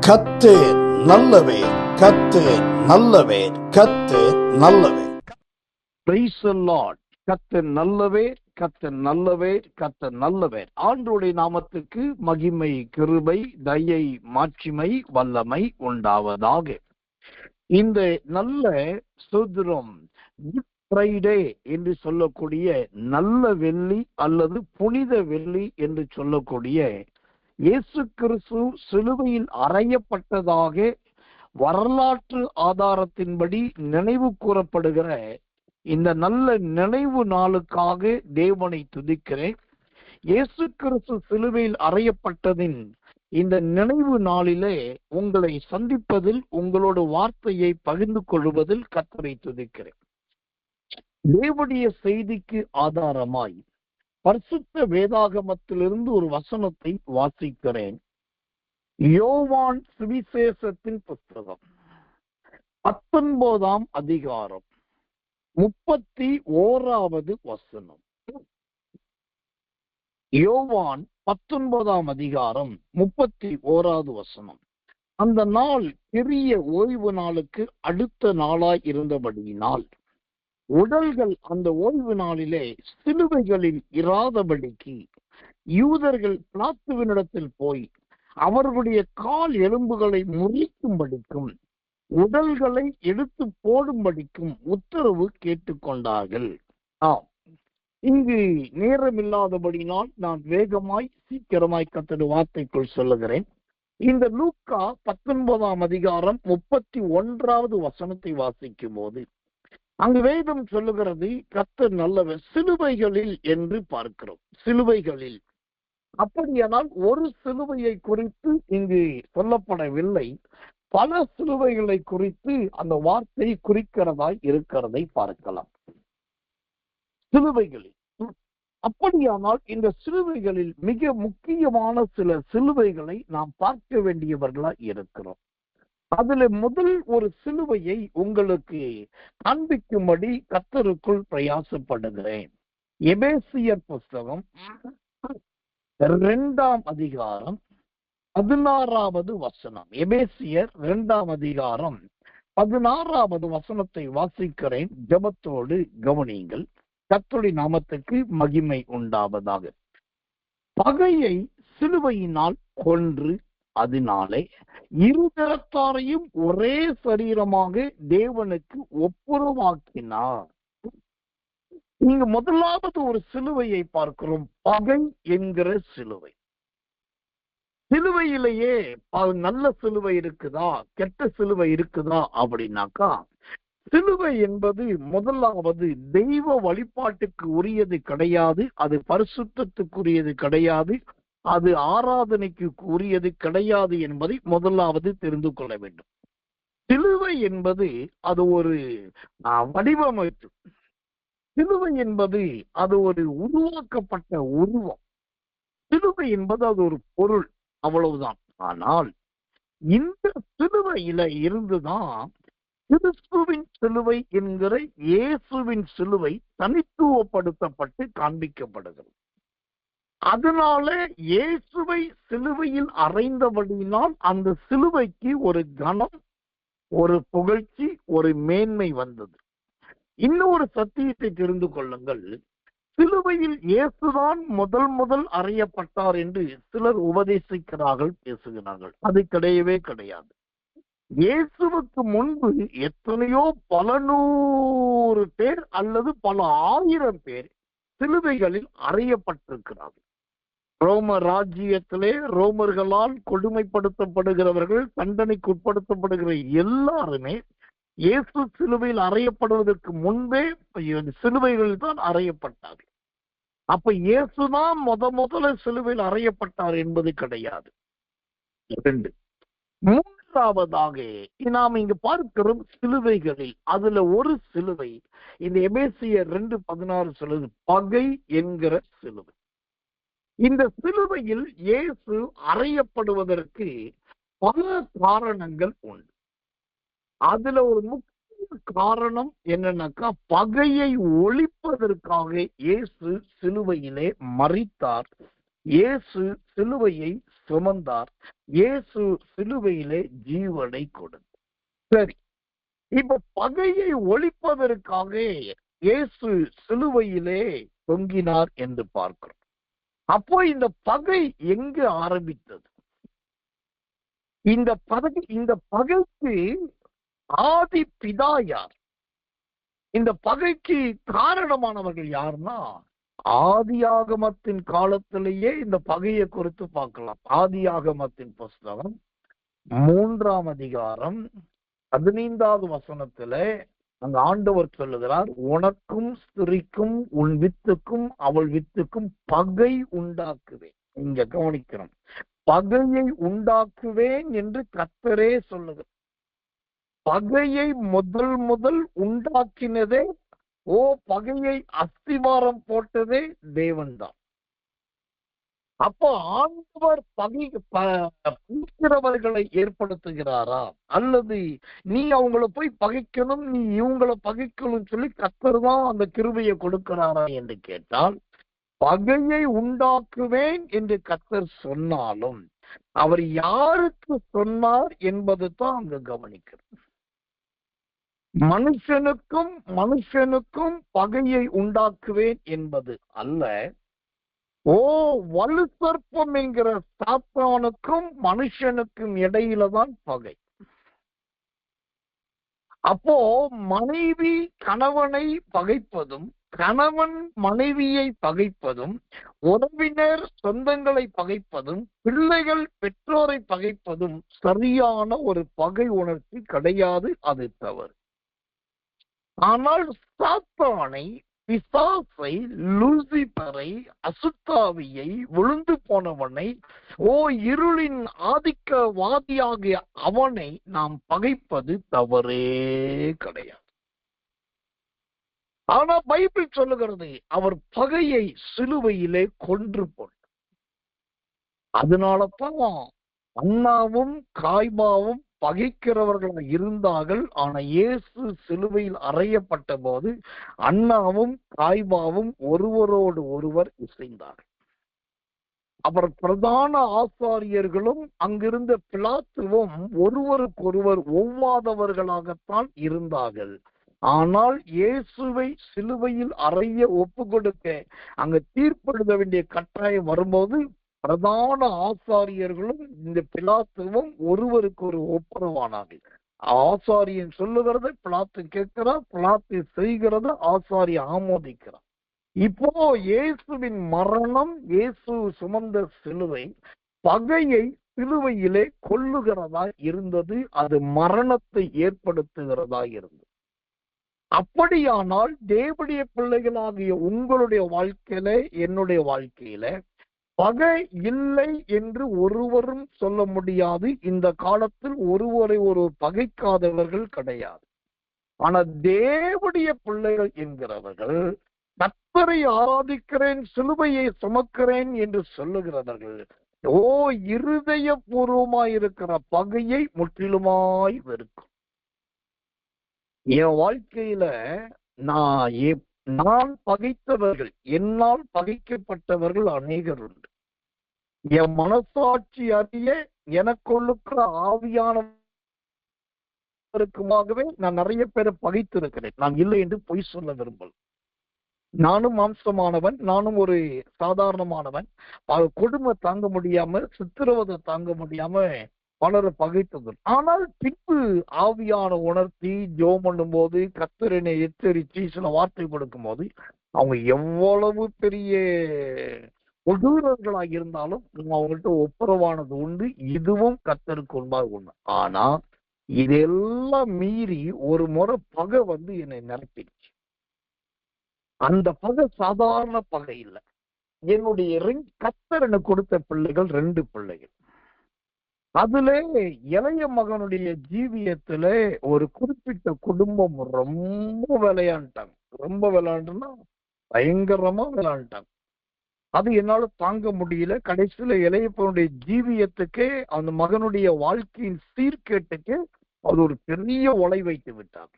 கர்த்தர் நல்லவர், கர்த்தர் நல்லவர், கர்த்தர் நல்லவர். Praise the Lord. கர்த்தர் நல்லவர், கர்த்தர் நல்லவர், கர்த்தர் நல்லவர். ஆண்டவருடைய நாமத்துக்கு மகிமை, கிருபை, தயை, மாட்சிமை, வல்லமை உண்டாவதாக. இந்த நல்ல ஸ்தோத்திரம் குட் ஃப்ரைடே என்று சொல்லக்கூடிய நல்ல வெள்ளி அல்லது புனித வெள்ளி என்று சொல்லக்கூடிய இயேசு கிறிஸ்து சிலுவையில் அறையப்பட்டதாக வரலாற்று ஆதாரத்தின்படி நினைவு கூறப்படுகிற இந்த நல்ல நினைவு நாளுக்காக தேவனை துதிக்கிறேன். இயேசு கிறிஸ்து சிலுவையில் அறையப்பட்டதின் இந்த நினைவு நாளிலே உங்களை சந்திப்பதில், உங்களோட வார்த்தையை பகிர்ந்து கொள்வதில் கர்த்தரை துதிக்கிறேன். தேவனுடைய செய்திக்கு ஆதாரமாய் பரிசுத்த வேதாகமத்திலிருந்து ஒரு வசனத்தை வாசிக்கிறேன். யோவான் சுவிசேஷத்தின் புத்தகம் 19ஆம் அதிகாரம் 31வது வசனம். யோவான் 19ஆம் அதிகாரம் 31வது வசனம். அந்த நாள் பெரிய ஓய்வு நாளுக்கு அடுத்த நாளாய் இருந்தபடியினால் உடல்கள் அந்த ஓய்வு நாளிலே சிலுவைகளில் இராதபடிக்கு யூதர்கள் பிலாத்துவினிடத்தில் போய் அவர்களுடைய கால் எலும்புகளை முறிக்கும்படிக்கும் உடல்களை எடுத்து போடும்படிக்கும் உத்தரவு கேட்டுக்கொண்டார்கள். இங்கு நேரமில்லாதபடினால் நான் வேகமாய் சீக்கிரமாய் கர்த்தருடைய வார்த்தைக்குள் சொல்லுகிறேன். இந்த லூக்கா 19ஆம் அதிகாரம் 31வது வசனத்தை வாசிக்கும் போது அங்கு வேதம் சொல்லுகிறது, கர்த்தர் நல்லவர் சிலுவைகளில் என்று பார்க்கிறோம். சிலுவைகளில் அப்படியானால் ஒரு சிலுவையை குறித்து இங்கு சொல்லப்படவில்லை, பல சிலுவைகளை குறித்து அந்த வார்த்தை குறிக்கிறதாய் இருக்கிறதை பார்க்கலாம். சிலுவைகளில் அப்படியானால் இந்த சிலுவைகளில் மிக முக்கியமான சில சிலுவைகளை நாம் பார்க்க வேண்டியவர்களா இருக்கிறோம். அதுல முதல் ஒரு சிலுவையை உங்களுக்கு காண்பிக்கும்படி கர்த்தருக்குள் பிரயாசப்படுகிறேன். எபேசியர் புஸ்தகம் 2ஆம் அதிகாரம் 16வது வசனம். எபேசியர் 2ஆம் அதிகாரம் 16வது வசனத்தை வாசிக்கிறேன். ஜெபத்தோடு கவனியுங்கள். கர்த்தருடைய நாமத்துக்கு மகிமை உண்டாவதாக. பகையை சிலுவையினால் கொன்று அதனாலே இருதரத்தாரையும் ஒரே சரீரமாக தேவனுக்கு ஒப்புரவாக்கினார். இங்கு முதலாவது ஒரு சிலுவையை பார்க்கிறோம், பகை என்கிற சிலுவை. சிலுவையிலேயே நல்ல சிலுவை இருக்குதா, கெட்ட சிலுவை இருக்குதா அப்படின்னாக்கா, சிலுவை என்பது முதலாவது தெய்வ வழிபாட்டுக்கு உரியது கிடையாது, அது பரிசுத்தத்துக்குரியது கிடையாது, அது ஆராதனைக்கு உரியது கிடையாது என்பதை முதலாவது தெரிந்து கொள்ள வேண்டும். சிலுவை என்பது அது ஒரு வடிவமைப்பு. சிலுவை என்பது அது ஒரு உருவாக்கப்பட்ட உருவம். சிலுவை என்பது அது ஒரு பொருள், அவ்வளவுதான். ஆனால் இந்த சிலுவையில இருந்துதான் கிறிஸ்துவின் சிலுவை என்கிற இயேசுவின் சிலுவை தனித்துவப்படுத்தப்பட்டு காண்பிக்கப்படுகிறது. அதனால இயேசுவை சிலுவையில் அறைந்தபடியினால் அந்த சிலுவைக்கு ஒரு கனம், ஒரு புகழ்ச்சி, ஒரு மேன்மை வந்தது. இன்னொரு சத்தியத்தை தெரிந்து கொள்ளுங்கள். சிலுவையில் இயேசுதான் முதல் அறையப்பட்டார் என்று சிலர் உபதேசிக்கிறார்கள், பேசுகிறார்கள். அது கிடையவே கிடையாது. இயேசுவுக்கு முன்பு எத்தனையோ பல 100 பேர் அல்லது பல 1000 பேர் சிலுவைகளில் அறையப்பட்டிருக்கிறார்கள். ரோம ராஜ்யத்திலே ரோமர்களால் கொடுமைப்படுத்தப்படுகிறவர்கள், தண்டனைக்கு உட்படுத்தப்படுகிற எல்லாருமே இயேசு சிலுவையில் அறையப்படுவதற்கு முன்பே சிலுவைகளில் தான் அறையப்பட்டார்கள். அப்ப இயேசுதான் முதல்ல சிலுவையில் அறையப்பட்டார் என்பது கிடையாது. 2. மூன்றாவதாக நாம் இங்கு பார்க்கிறோம் சிலுவைகளில். அதுல ஒரு சிலுவை இந்த எபேசியர் 2:16 சொல்லுது, பகை என்கிற சிலுவை. இந்த சிலுவையில் இயேசு அறையப்படுவதற்கு பல காரணங்கள் உண்டு. அதுல ஒரு முக்கிய காரணம் என்னன்னாக்கா, பகையை ஒழிப்பதற்காக இயேசு சிலுவையிலே மரித்தார், இயேசு சிலுவையை சுமந்தார். இயேசு சிலுவையிலே ஜீவனை கொடுத்தார். சரி, இப்ப பகையை ஒழிப்பதற்காக இயேசு சிலுவையிலே தொங்கினார் என்று பார்க்கிறோம். அப்போ இந்த பகை எங்கு ஆரம்பித்தது? இந்த பகைக்கு ஆதி பிதா யார்? இந்த பகைக்கு காரணமானவர்கள் யாருன்னா, ஆதியாகமத்தின் காலத்திலேயே இந்த பகையை குறித்து பார்க்கலாம். ஆதியாகமத்தின் புஸ்தகம் 3ஆம் அதிகாரம் 15வது வசனத்துல அங்க ஆண்டவர் சொல்லுகிறார், உனக்கும் ஸ்திரிக்கும் உன் வித்துக்கும் அவள் வித்துக்கும் பகை உண்டாக்குவேன். இங்க கவனிக்கிறோம், பகையை உண்டாக்குவேன் என்று கர்த்தரே சொல்லுகிறார். பகையை முதல் உண்டாக்கினதே, பகையை அஸ்திவாரம் போட்டதே தேவன் தான். அப்போ ஆண்டவர் பகைக்கிறவர்களை ஏற்படுத்துகிறாரா, அல்லது நீ அவங்கள போய் பகைக்கணும், நீ இவங்களை பகைக்கணும் சொல்லி கர்த்தர் தான் அந்த கிருபையை கொடுக்கிறாரா என்று கேட்டால், பகையை உண்டாக்குவேன் என்று கர்த்தர் சொன்னாலும் அவர் யாருக்கு சொன்னார் என்பது தான் அங்க கவனிக்கிறது. மனுஷனுக்கும் பகையை உண்டாக்குவேன் என்பது அல்ல, வலு சர்ப்பம் என்கிற சாத்தானுக்கும் மனுஷனுக்கும் இடையில தான் பகை. அப்போ மனைவி கணவனை பகைப்பதும், கணவன் மனைவியை பகைப்பதும், உறவினர் சொந்தங்களை பகைப்பதும், பிள்ளைகள் பெற்றோரை பகைப்பதும் சரியான ஒரு பகை உணர்ச்சி கிடையாது, அது தவறு. ஆனால் சாத்தானை, பிசாசை, லூசிபரை, அசுத்தாவியை, விழுந்து போனவனை, இருளின் ஆதிக்கவாதியாகிய அவனை நாம் பகைப்பது தவறே கிடையாது. ஆனா பைபிள் சொல்லுகிறது, அவர் பகையை சிலுவையிலே கொன்று போட்டார். அதனாலதான் அன்னாவும் காய்பாவும் பகைக்கிறவர்களாக இருந்தார்கள். ஆனா இயேசு சிலுவையில் அறையப்பட்ட போது அன்னாவும் காய்பாவும் ஒருவரோடு ஒருவர் இசைந்தார்கள். அப்புறம் பிரதான ஆசாரியர்களும் அங்கிருந்த பிலாத்துவும் ஒருவருக்கொருவர் ஒவ்வாதவர்களாகத்தான் இருந்தார்கள். ஆனால் இயேசுவை சிலுவையில் அறைய ஒப்பு கொடுக்க அங்க தீர்ப்பெழுத வேண்டிய கட்டாயம் வரும்போது பிரதான ஆசாரியர்களும் இந்த பிலாத்துவும் ஒருவருக்கு ஒரு ஒப்புரவானார்கள். ஆசாரியன் சொல்லுகிறத பிலாத்து கேட்கிறார், பிலாத்து செய்கிறத ஆசாரிய ஆமோதிக்கிறார். இப்போ இயேசுவின் மரணம், இயேசு சுமந்த சிலுவை பகையை சிலுவையிலே கொல்லுகிறதா இருந்தது, அது மரணத்தை ஏற்படுத்துகிறதா இருந்தது. அப்படியானால் தேவனுடைய பிள்ளைகளாகிய உங்களுடைய வாழ்க்கையில, என்னுடைய வாழ்க்கையில பகை இல்லை என்று ஒருவரும் சொல்ல முடியாது. இந்த காலத்தில் ஒருவரை ஒரு பகைக்காதவர்கள் கிடையாது. ஆனா தேவனுடைய பிள்ளைகள் என்கிறவர்கள், கர்த்தரை ஆராதிக்கிறேன், சிலுவையை சுமக்கிறேன் என்று சொல்லுகிறவர்கள் இருதயபூர்வமாய் இருக்கிற பகையை முற்றிலுமாய் வெறுக்கும். என் வாழ்க்கையில நான் பகைத்தவர்கள், என்னால் பகைக்கப்பட்டவர்கள் அநேகர் உண்டு. என் மனசாட்சி அறிய எனக்குள்ளுக்கிற ஆவியானவருக்குமாகவே நான் நிறைய பேரை பகைத்திருக்கிறேன். நான் இல்லை என்று பொய் சொல்ல விரும்பல. நானும் மாம்சமானவன், நானும் ஒரு சாதாரணமானவன். கொடுமை தாங்க முடியாம, சித்திரவதை தாங்க முடியாம பலரை பகைத்தது. ஆனால் பின்பு ஆவியான உணர்த்தி ஜெபம் பண்ணும் போது, கர்த்தரனை எச்சரித்து சில வார்த்தை கொடுக்கும் போது, அவங்க எவ்வளவு பெரிய கொடூரர்களாக இருந்தாலும் அவங்கள்ட்ட ஒப்புரவானது உண்டு. இதுவும் கர்த்தருக்கு உண்பாக உண்டு. ஆனா இதெல்லாம் மீறி ஒரு முறை பகை வந்து என்னை நிரப்பிடுச்சு. அந்த பகை சாதாரண பகை இல்லை. என்னுடைய கர்த்தர் எனக்கு கொடுத்த பிள்ளைகள் 2 பிள்ளைகள். அதுல இளைய மகனுடைய ஜீவியத்துல ஒரு குறிப்பிட்ட குடும்பம் ரொம்ப விளையாண்டாங்க. ரொம்ப விளையாண்டுன்னா பயங்கரமா விளையாண்டாங்க. அது என்னால தாங்க முடியல. கடைசியில இளையப்பனுடைய ஜீவியத்துக்கு, அந்த மகனுடைய வாழ்க்கையின் சீர்கேட்டுக்கு அது ஒரு பெரிய உலை வைத்து விட்டாங்க.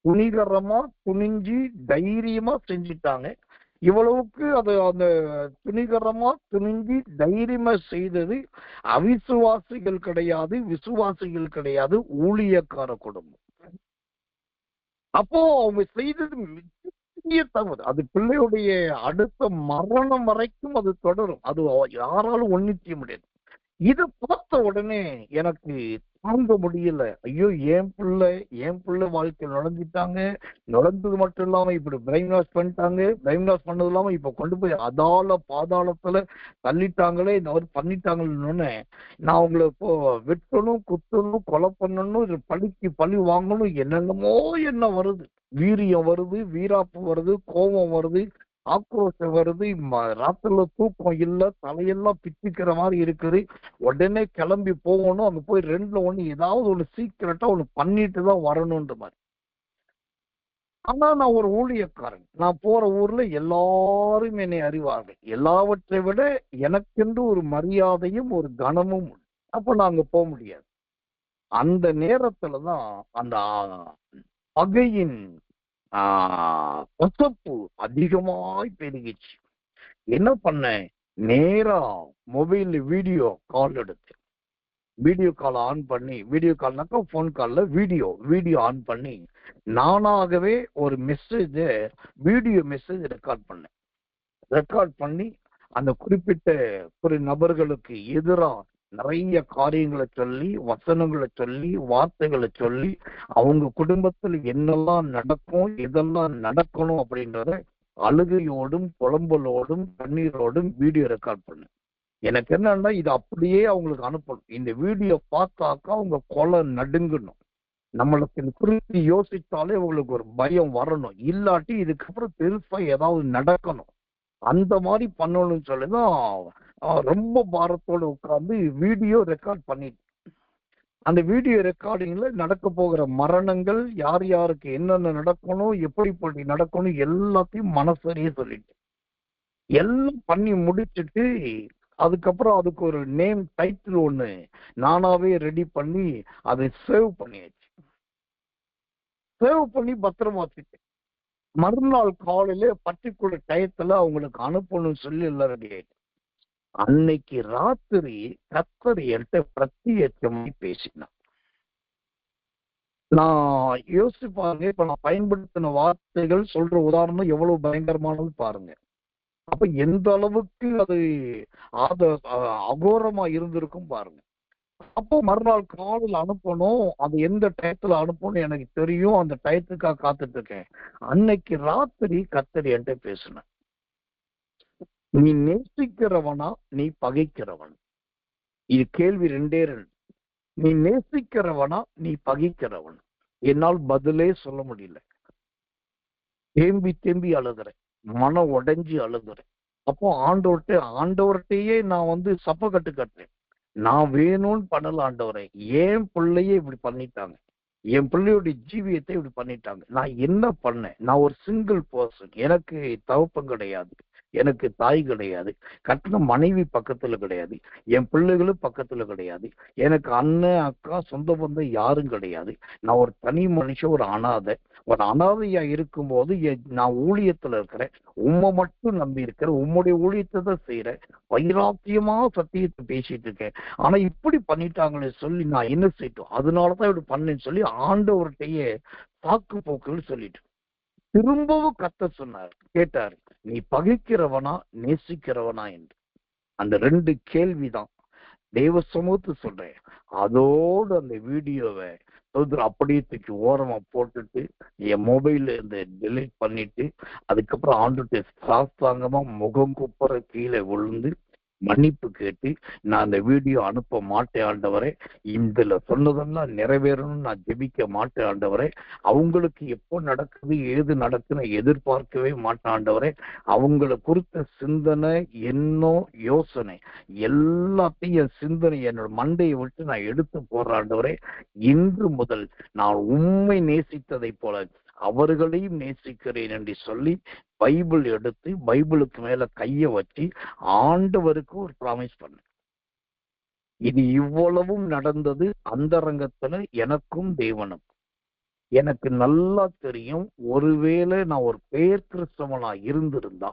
துணிகரமா துணிஞ்சு தைரியமா செஞ்சுட்டாங்க. இவ்வளவுக்கு அது அந்த துணிகரமா துணிஞ்சி தைரியமா செய்தது அவிசுவாசிகள் கிடையாது, விசுவாசிகள் கிடையாது, ஊழியக்கார குடும்பம். அப்போ அவங்க செய்தது மிகப்பெரிய தவறு. அது பிள்ளையுடைய அடுத்த மரணம் வரைக்கும் அது தொடரும். அது யாராலும் ஒண்ணும் செய்ய முடியாது. இத பார்த்த உடனே எனக்கு தாங்க முடியல. ஐயோ, என் பிள்ளை வாழ்க்கையில் நுழைஞ்சிட்டாங்க. நுழைஞ்சது மட்டும் இல்லாம இப்படி பிரெயின் வாஷ் பண்ணிட்டாங்க. பிரெயின் வாஷ் பண்ணது இல்லாம இப்ப கொண்டு போய் பாதாளத்துல தள்ளிட்டாங்களே, இந்த மாதிரி பண்ணிட்டாங்கன்னு நான் அவங்களை இப்போ வெட்டணும், குத்தணும், கொலை பண்ணணும், இது பழிக்கு பழி வாங்கணும், என்னென்னமோ என்ன வருது. வீரியம் வருது, வீராப்பு வருது, கோபம் வருது, ஆக்ரோஷம் வருது. ராத்திரில தூக்கம் இல்ல, தலையெல்லாம் பிச்சுக்கிற மாதிரி இருக்குது. உடனே கிளம்பி போகணும், அங்க போய் 2ல 1 ஏதாவது ஒண்ணு சீக்கிரட்டா ஒண்ணு பண்ணிட்டு தான் வரணும்ன்ற மாதிரி. ஆனா நான் ஒரு ஊழியக்காரன். நான் போற ஊர்ல எல்லாரும் என்னை அறிவார்கள். எல்லாவற்றை விட எனக்கென்று ஒரு மரியாதையும் ஒரு கனமும் உண்டு. அப்ப நான் அங்க போக முடியாது. அந்த நேரத்துலதான் அந்த பகையின் கசப்பு அதிகமாய் பெருகிச்சு. என்ன பண்ணேன், நேரா மொபைல்ல வீடியோ கால் எடுத்து, வீடியோ கால் ஆன் பண்ணி, வீடியோ கால்னாக்கா போன் கால்ல வீடியோ ஆன் பண்ணி நானாகவே ஒரு வீடியோ மெசேஜ் ரெக்கார்ட் பண்ணி அந்த குறிப்பிட்ட நபர்களுக்கு எதிராக நிறைய காரியங்களை சொல்லி, வசனங்களை சொல்லி, வார்த்தைகளை சொல்லி, அவங்க குடும்பத்தில் என்னெல்லாம் நடக்கும், எதெல்லாம் நடக்கணும் அப்படின்றத அழுகையோடும் புலம்பலோடும் கண்ணீரோடும் வீடியோ ரெக்கார்ட் பண்ணு. எனக்கு என்னன்னா, இது அப்படியே அவங்களுக்கு அனுப்பணும். இந்த வீடியோ பார்த்தாக்கா அவங்க கொலை நடுங்கணும். நம்மளுக்கு குறித்து யோசித்தாலே அவங்களுக்கு ஒரு பயம் வரணும். இல்லாட்டி இதுக்கப்புறம் பெருசா ஏதாவது நடக்கணும். அந்த மாதிரி பண்ணணும்னு சொல்லிதான் ரொம்ப பாரத்தோட உட்கார்ந்து வீடியோ ரெக்கார்ட் பண்ணிட்டு, அந்த வீடியோ ரெக்கார்டிங்ல நடக்க போகிற மரணங்கள், யார் யாருக்கு என்னென்ன நடக்கணும், எப்படி நடக்கணும், எல்லாத்தையும் மனசறிய சொல்லிட்டு எல்லாம் பண்ணி முடிச்சுட்டு, அதுக்கப்புறம் அதுக்கு ஒரு நேம் டைட்டில் ஒண்ணு நானாவே ரெடி பண்ணி அதை சேவ் பண்ணியாச்சு. சேவ் பண்ணி பத்திரமா வச்சுட்டேன். மறுநாள் காலையில பர்டிகுலர் டயத்துல அவங்களுக்கு அனுப்பணும்னு சொல்லி எல்லாம் ரெடி ஆயிட்டு, அன்னைக்கு ராத்திரி கர்த்தர் என்கிட்ட பிரத்யேகமாய் பேசினான். நான் யோசிச்சு பாருங்க, இப்ப நான் பயன்படுத்தின வார்த்தைகள், சொல்ற உதாரணம் எவ்வளவு பயங்கரமானது பாருங்க. அப்ப எந்த அளவுக்கு அது அகோரமா இருந்திருக்கும் பாருங்க. அப்போ மறுநாள் காலையில் அனுப்பணும், அது எந்த டயத்துல அனுப்பணும் எனக்கு தெரியும். அந்த டயத்துக்காக காத்துட்டு இருக்கேன். அன்னைக்கு ராத்திரி கர்த்தர் என்கிட்ட பேசின, நீ நேசிக்கிறவனா நீ பகைக்கிறவன்? இது கேள்வி 2. நீ நேசிக்கிறவனா நீ பகைக்கிறவன்? என்னால் பதிலே சொல்ல முடியல. தேம்பி அழுகிறேன், மனம் உடைஞ்சு அழுகிறேன். அப்போ ஆண்டவர்கிட்டயே நான் சப்ப கட்டுறேன். நான் வேணும்னு பண்ணல ஆண்டவரே, என் பிள்ளையே இப்படி பண்ணிட்டாங்க, என் பிள்ளையோட ஜீவியத்தை இப்படி பண்ணிட்டாங்க. நான் என்ன பண்ணேன்? நான் ஒரு சிங்கிள் பர்சன். எனக்கு தகப்பன் கிடையாது, எனக்கு தாய் கிடையாது, கட்டின மனைவி பக்கத்துல கிடையாது, என் பிள்ளைகளும் பக்கத்துல கிடையாது, எனக்கு அண்ணன் அக்கா சொந்த பந்தம் யாரும் கிடையாது. நான் ஒரு தனி மனுஷன், ஒரு அனாதையா இருக்கும்போது நான் ஊழியத்துல இருக்கிறேன், உம்மை மட்டும் நம்பி இருக்கிறேன், உம்முடைய ஊழியத்தை தான் செய்யறேன், வைராக்கியமா சத்தியத்தை பேசிட்டு இருக்கேன். ஆனா இப்படி பண்ணிட்டாங்களே சொல்லி நான் என்ன செய்யட்டும்? அதனாலதான் இப்படி பண்ணேன்னு சொல்லி ஆண்டவர்கிட்டயே சாக்கு போக்குன்னு சொல்லிட்டு திரும்பவும் கத்த கேட்டாரு, நீ பகைக்கிறவனா நேசிக்கிறவனா என்று. அந்த 2 கேள்விதான் தெய்வ சமூகத்து சொல்றேன். அதோடு அந்த வீடியோவை அப்படியே தூக்கி ஓரமா போட்டுட்டு என் மொபைல்ல இருந்து டெலீட் பண்ணிட்டு, அதுக்கப்புறம் ஆண்டுட்டு சாஸ்தாங்கமா முகம் குப்புற கீழே விழுந்து மன்னிப்பு கேட்டு, நான் அந்த வீடியோ அனுப்ப மாட்டேன் ஆண்டவரே, இதுல சொன்னதெல்லாம் நிறைவேறணும்னு நான் ஜெபிக்க மாட்டேன் ஆண்டவரே, அவங்களுக்கு எப்போ நடக்குது ஏது நடக்குன்னு எதிர்பார்க்கவே மாட்டேன் ஆண்டவரே, அவங்களை குறித்த சிந்தனை, எண்ணம், யோசனை எல்லாத்தையும் என் சிந்தனை என்னோட மண்டையை விட்டு நான் எடுத்து போடுறேன் ஆண்டவரே. இன்று முதல் நான் உண்மை நேசித்ததை போல அவர்களையும் நேசிக்கிறேன் என்று சொல்லி பைபிள் எடுத்து பைபிளுக்கு மேல கைய வச்சு ஆண்டவருக்கு ஒரு ப்ராமிஸ் பண்ண. இது இவ்வளவும் நடந்தது அந்தரங்கத்துல எனக்கும் தேவனும். எனக்கு நல்லா தெரியும், ஒருவேளை நான் ஒரு பேர் கிறிஸ்தவனா இருந்திருந்தா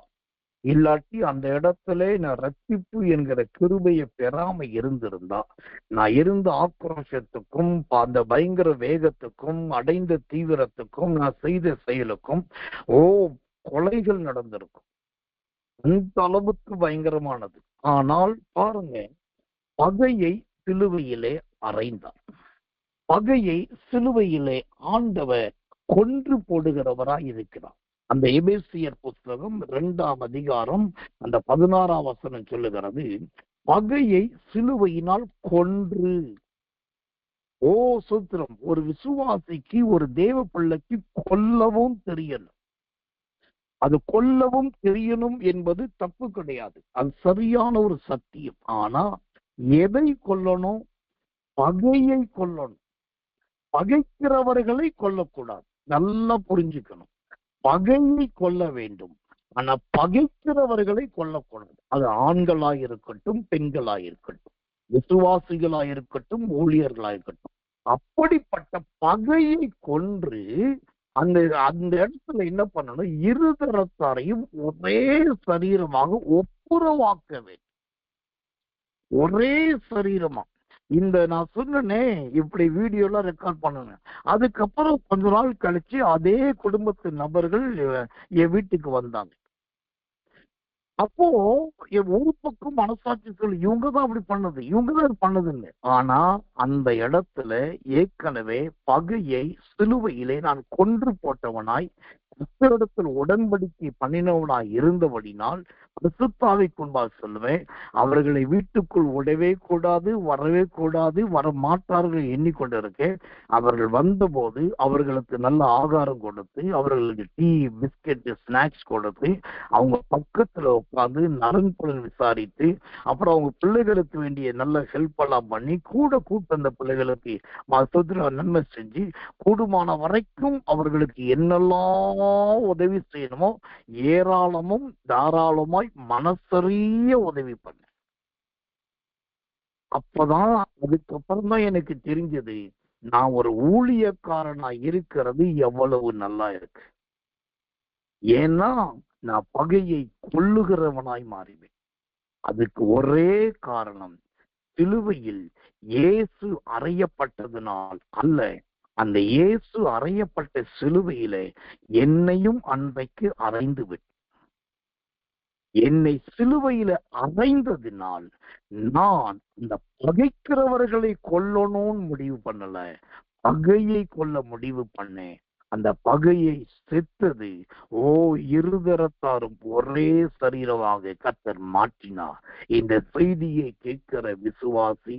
இல்லாட்டி அந்த இடத்துல நான் ரட்சிப்பு என்கிற கிருபையை பெறாம இருந்திருந்தா, நான் இருந்த ஆக்ரோஷத்துக்கும் அந்த பயங்கர வேகத்துக்கும் அடைந்த தீவிரத்துக்கும் நான் செய்த செயலுக்கும் கொலைகள் நடந்திருக்கும். அந்த அளவுக்கு பயங்கரமானது. ஆனால் பாருங்க, பகையை சிலுவையிலே அறைந்தார். பகையை சிலுவையிலே ஆண்டவர் கொன்று போடுகிறவராய் இருக்கிறார். அந்த எபேசியர் புஸ்தகம் 2ஆம் அதிகாரம் அந்த 16ஆம் வசனம் சொல்லுகிறது, பகையை சிலுவையினால் கொன்று. சுத்திரம், ஒரு விசுவாசிக்கு, ஒரு தேவ பிள்ளைக்கு கொல்லவும் தெரியல. அது கொல்லவும் தெரியணும் என்பது தப்பு கிடையாது, அது சரியான ஒரு சத்தியம். ஆனா எதை கொல்லணும்? பகையை கொல்லணும். பகைக்கிறவர்களை கொல்லக்கூடாது. நல்லா புரிஞ்சுக்கணும். பகையை கொல்ல வேண்டும், ஆனா பகைக்கிறவர்களை கொல்லக்கூடாது. அது ஆண்களாயிருக்கட்டும், பெண்களாயிருக்கட்டும், விசுவாசிகளாயிருக்கட்டும், ஊழியர்களாயிருக்கட்டும். அப்படிப்பட்ட பகையை கொன்று அந்த அந்த இடத்துல என்ன பண்ணணும்? இருதரத்தாரையும் ஒரே சரீரமாக ஒப்புரவாக்க வேண்டும். ஒரே சரீரமா. இந்த நான் சொன்னே இப்படி வீடியோ எல்லாம் ரெக்கார்ட் பண்ணணும். அதுக்கப்புறம் கொஞ்ச நாள் கழிச்சு அதே குடும்பத்து நபர்கள் என் வீட்டுக்கு வந்தாங்க. அப்போ ஒரு பக்கம் மனசாட்சி சொல்லி இவங்கதான் அப்படி பண்ணது, இவங்கதான் பண்ணதுன்னு. ஆனா அந்த இடத்துல ஏற்கனவே பகையை சிலுவையிலே நான் கொன்று போட்டவனாய், கர்த்தரிடத்தில் உடன்படிக்கை பண்ணினவனாய் இருந்தபடினால் பரிசுத்தாவிக்கு முன்பாக சொல்லுவேன், அவர்களை வீட்டுக்குள் விடவே கூடாது, வரவே கூடாது, வர மாட்டார்கள் எண்ணிக்கொண்டிருக்கேன். அவர்கள் வந்தபோது அவர்களுக்கு நல்ல ஆகாரம் கொடுத்து, அவர்களுக்கு டீ, பிஸ்கெட், ஸ்நாக்ஸ் கொடுத்து, அவங்க பக்கத்துல உட்காந்து நலன்புலன் விசாரித்து, அப்புறம் அவங்க பிள்ளைகளுக்கு வேண்டிய நல்ல ஹெல்ப் எல்லாம் பண்ணி, கூட்ட அந்த பிள்ளைகளுக்கு நன்மை செஞ்சு, கூடுமான வரைக்கும் அவர்களுக்கு என்னெல்லாம் உதவி செய்யணுமோ ஏராளமும் தாராளமாய் மனசரிய உதவி பண்ண. அப்பதான் அதுக்கப்புறம் தான் எனக்கு தெரிஞ்சது, நான் ஒரு ஊழியக்காரனா இருக்கிறது எவ்வளவு நல்லா இருக்கு. ஏன்னா நான் பகையை கொல்லுகிறவனாய் மாறிவேன். அதுக்கு ஒரே காரணம், சிலுவையில் இயேசு அறையப்பட்டதனால் அல்ல, அந்த இயேசு அறையப்பட்ட சிலுவையிலே என்னையும் அன்றைக்கு அறைந்து விட்டு, என்னை சிலுவையில அறைந்ததினால் நான் இந்த பகைக்கிறவர்களை கொல்லணும்னு முடிவு பண்ணல, பகையை கொல்ல முடிவு பண்ணேன். அந்த பகையை செத்தது இருதரத்தாரும் ஒரே சரீரமாக கர்த்தர் மாற்றினார். இந்த செய்தியை கேட்கிற விசுவாசி,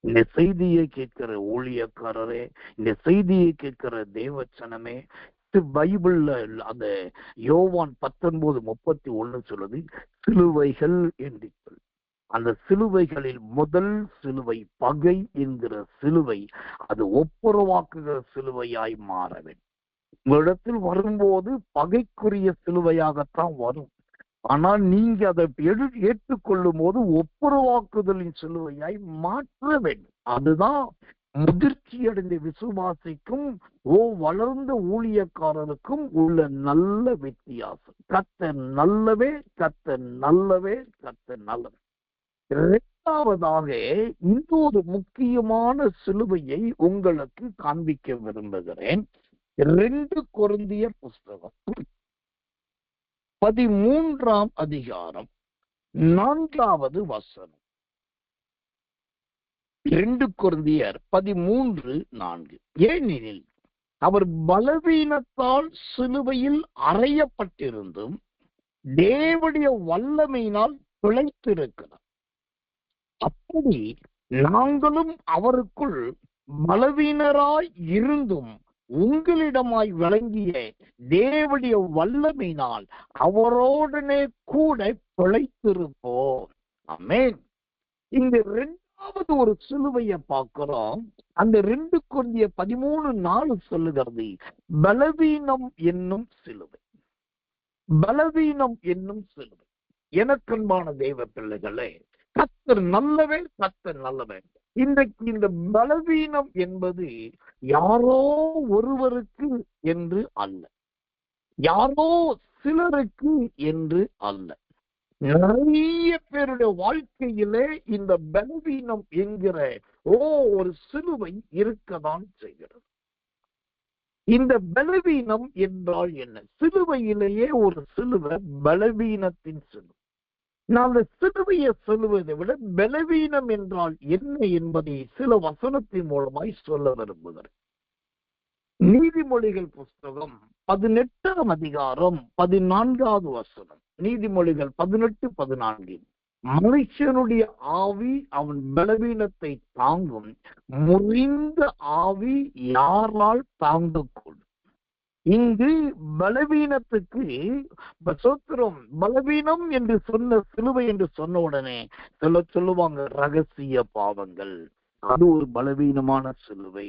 இந்த செய்தியை கேட்கிற ஊழியக்காரரே, இந்த செய்தியை கேட்கிற தேவச்சனமே, பைபிள்ல அந்த யோவான் 19:31 சொல்லுது, சிலுவைகள் என்று சொல்லி. அந்த சிலுவைகளில் முதல் சிலுவை பகை என்கிற சிலுவை, அது ஒப்புரவாக்குகிற சிலுவையாய் மாற வேண்டும். உங்களிடத்தில் வரும்போது பகைக்குரிய சிலுவையாகத்தான் வரும். ஆனால் நீங்க அதை ஏற்றுக்கொள்ளும் போது ஒப்புரவாக்குதலின் சிலுவையாய் மாற்ற வேண்டும். அதுதான் முதிர்ச்சி அடைந்த விசுவாசிக்கும் வளர்ந்த ஊழியக்காரருக்கும் உள்ள நல்ல வித்தியாசம். கர்த்தர் நல்லவே, கர்த்தர் நல்லவே, கர்த்தர் நல்லவே. இரண்டாவதாக இன்னொரு முக்கியமான சிலுவையை உங்களுக்கு காண்பிக்க விரும்புகிறேன். 2 கொரிந்தியர் புஸ்தகம் 13ஆம் அதிகாரம் 4வது வசனம். 2 கொரிந்தியர் 13:4. ஏனெனில் அவர் பலவீனத்தால் சிலுவையில் அறையப்பட்டிருந்தும் தேவனுடைய வல்லமையினால் பிழைத்திருக்கிறார். அப்படி நாங்களும் அவருக்குள் பலவீனராய் இருந்தும் உங்களிடமாய் விளங்கிய தேவனுடைய வல்லமையினால் அவரோடனே கூட பிழைத்திருப்போம். ஆமென். இந்த 2வது ஒரு சிலுவையை பார்க்கிறோம். அந்த 2 கொரிந்தியர் 13:4 சொல்லுகிறது, பலவீனம் என்னும் சிலுவை. பலவீனம் என்னும் சிலுவை. எனக்கன்பான தேவ பிள்ளைகளே, கர்த்தர் நல்லவே, கர்த்தர் நல்லவே. இன்றைக்கு இந்த பலவீனம் என்பது யாரோ ஒருவருக்கு என்று அல்ல, யாரோ சிலருக்கு என்று அல்ல. நிறைய பேருடைய வாழ்க்கையிலே இந்த பலவீனம் என்கிற ஒரு சிலுவை இருக்கதான் செய்கிறது. இந்த பலவீனம் என்றால் என்ன? சிலுவையிலேயே ஒரு சிலுவை பலவீனத்தின் சிலுவை. நான் அந்த சிலுவையை சொல்லுவதை விட பலவீனம் என்றால் என்ன என்பதை சில வசனத்தின் மூலமாய் சொல்ல விரும்புகிறேன். நீதிமொழிகள் புஸ்தகம் 18ஆம் அதிகாரம் 14வது வசனம். நீதிமொழிகள் 18:14. மனுஷனுடைய ஆவி அவன் பலவீனத்தை தாங்கும், முறிந்த ஆவி யாரால் தாங்கக்கூடும்? இங்கு பலவீனத்துக்கு சோத்திரம், பலவீனம் என்று சொன்ன சிலுவை என்று சொன்ன உடனே சொல்லுவாங்க ரகசிய பாவங்கள், அது ஒரு பலவீனமான சிலுவை.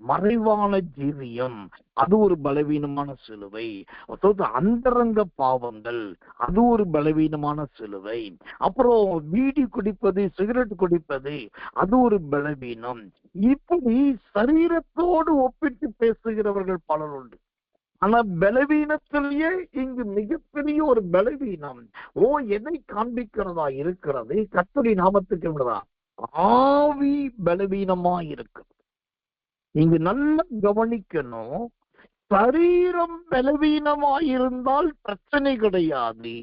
மறைவான ஜீவியம், அது ஒரு பலவீனமான சிலுவை. அந்தரங்க பாவங்கள், அது ஒரு பலவீனமான சிலுவை. அப்புறம் பீடி குடிப்பது, சிகரெட் குடிப்பது, அது ஒரு பலவீனம். இப்படி சரீரத்தோடு ஒப்பிட்டு பேசுகிறவர்கள் பலர் உண்டு. ஆனா பலவீனத்திலேயே இங்கு மிகப்பெரிய ஒரு பலவீனம் எதை காண்பிக்கிறதா இருக்கிறது? கர்த்தருடைய நாமத்துக்கு ஆவி பலவீனமா இருக்கு. இங்கு நல்லா கவனிக்கணும். சரீரம் பலவீனமாயிருந்தால் பிரச்சனை கிடையாது.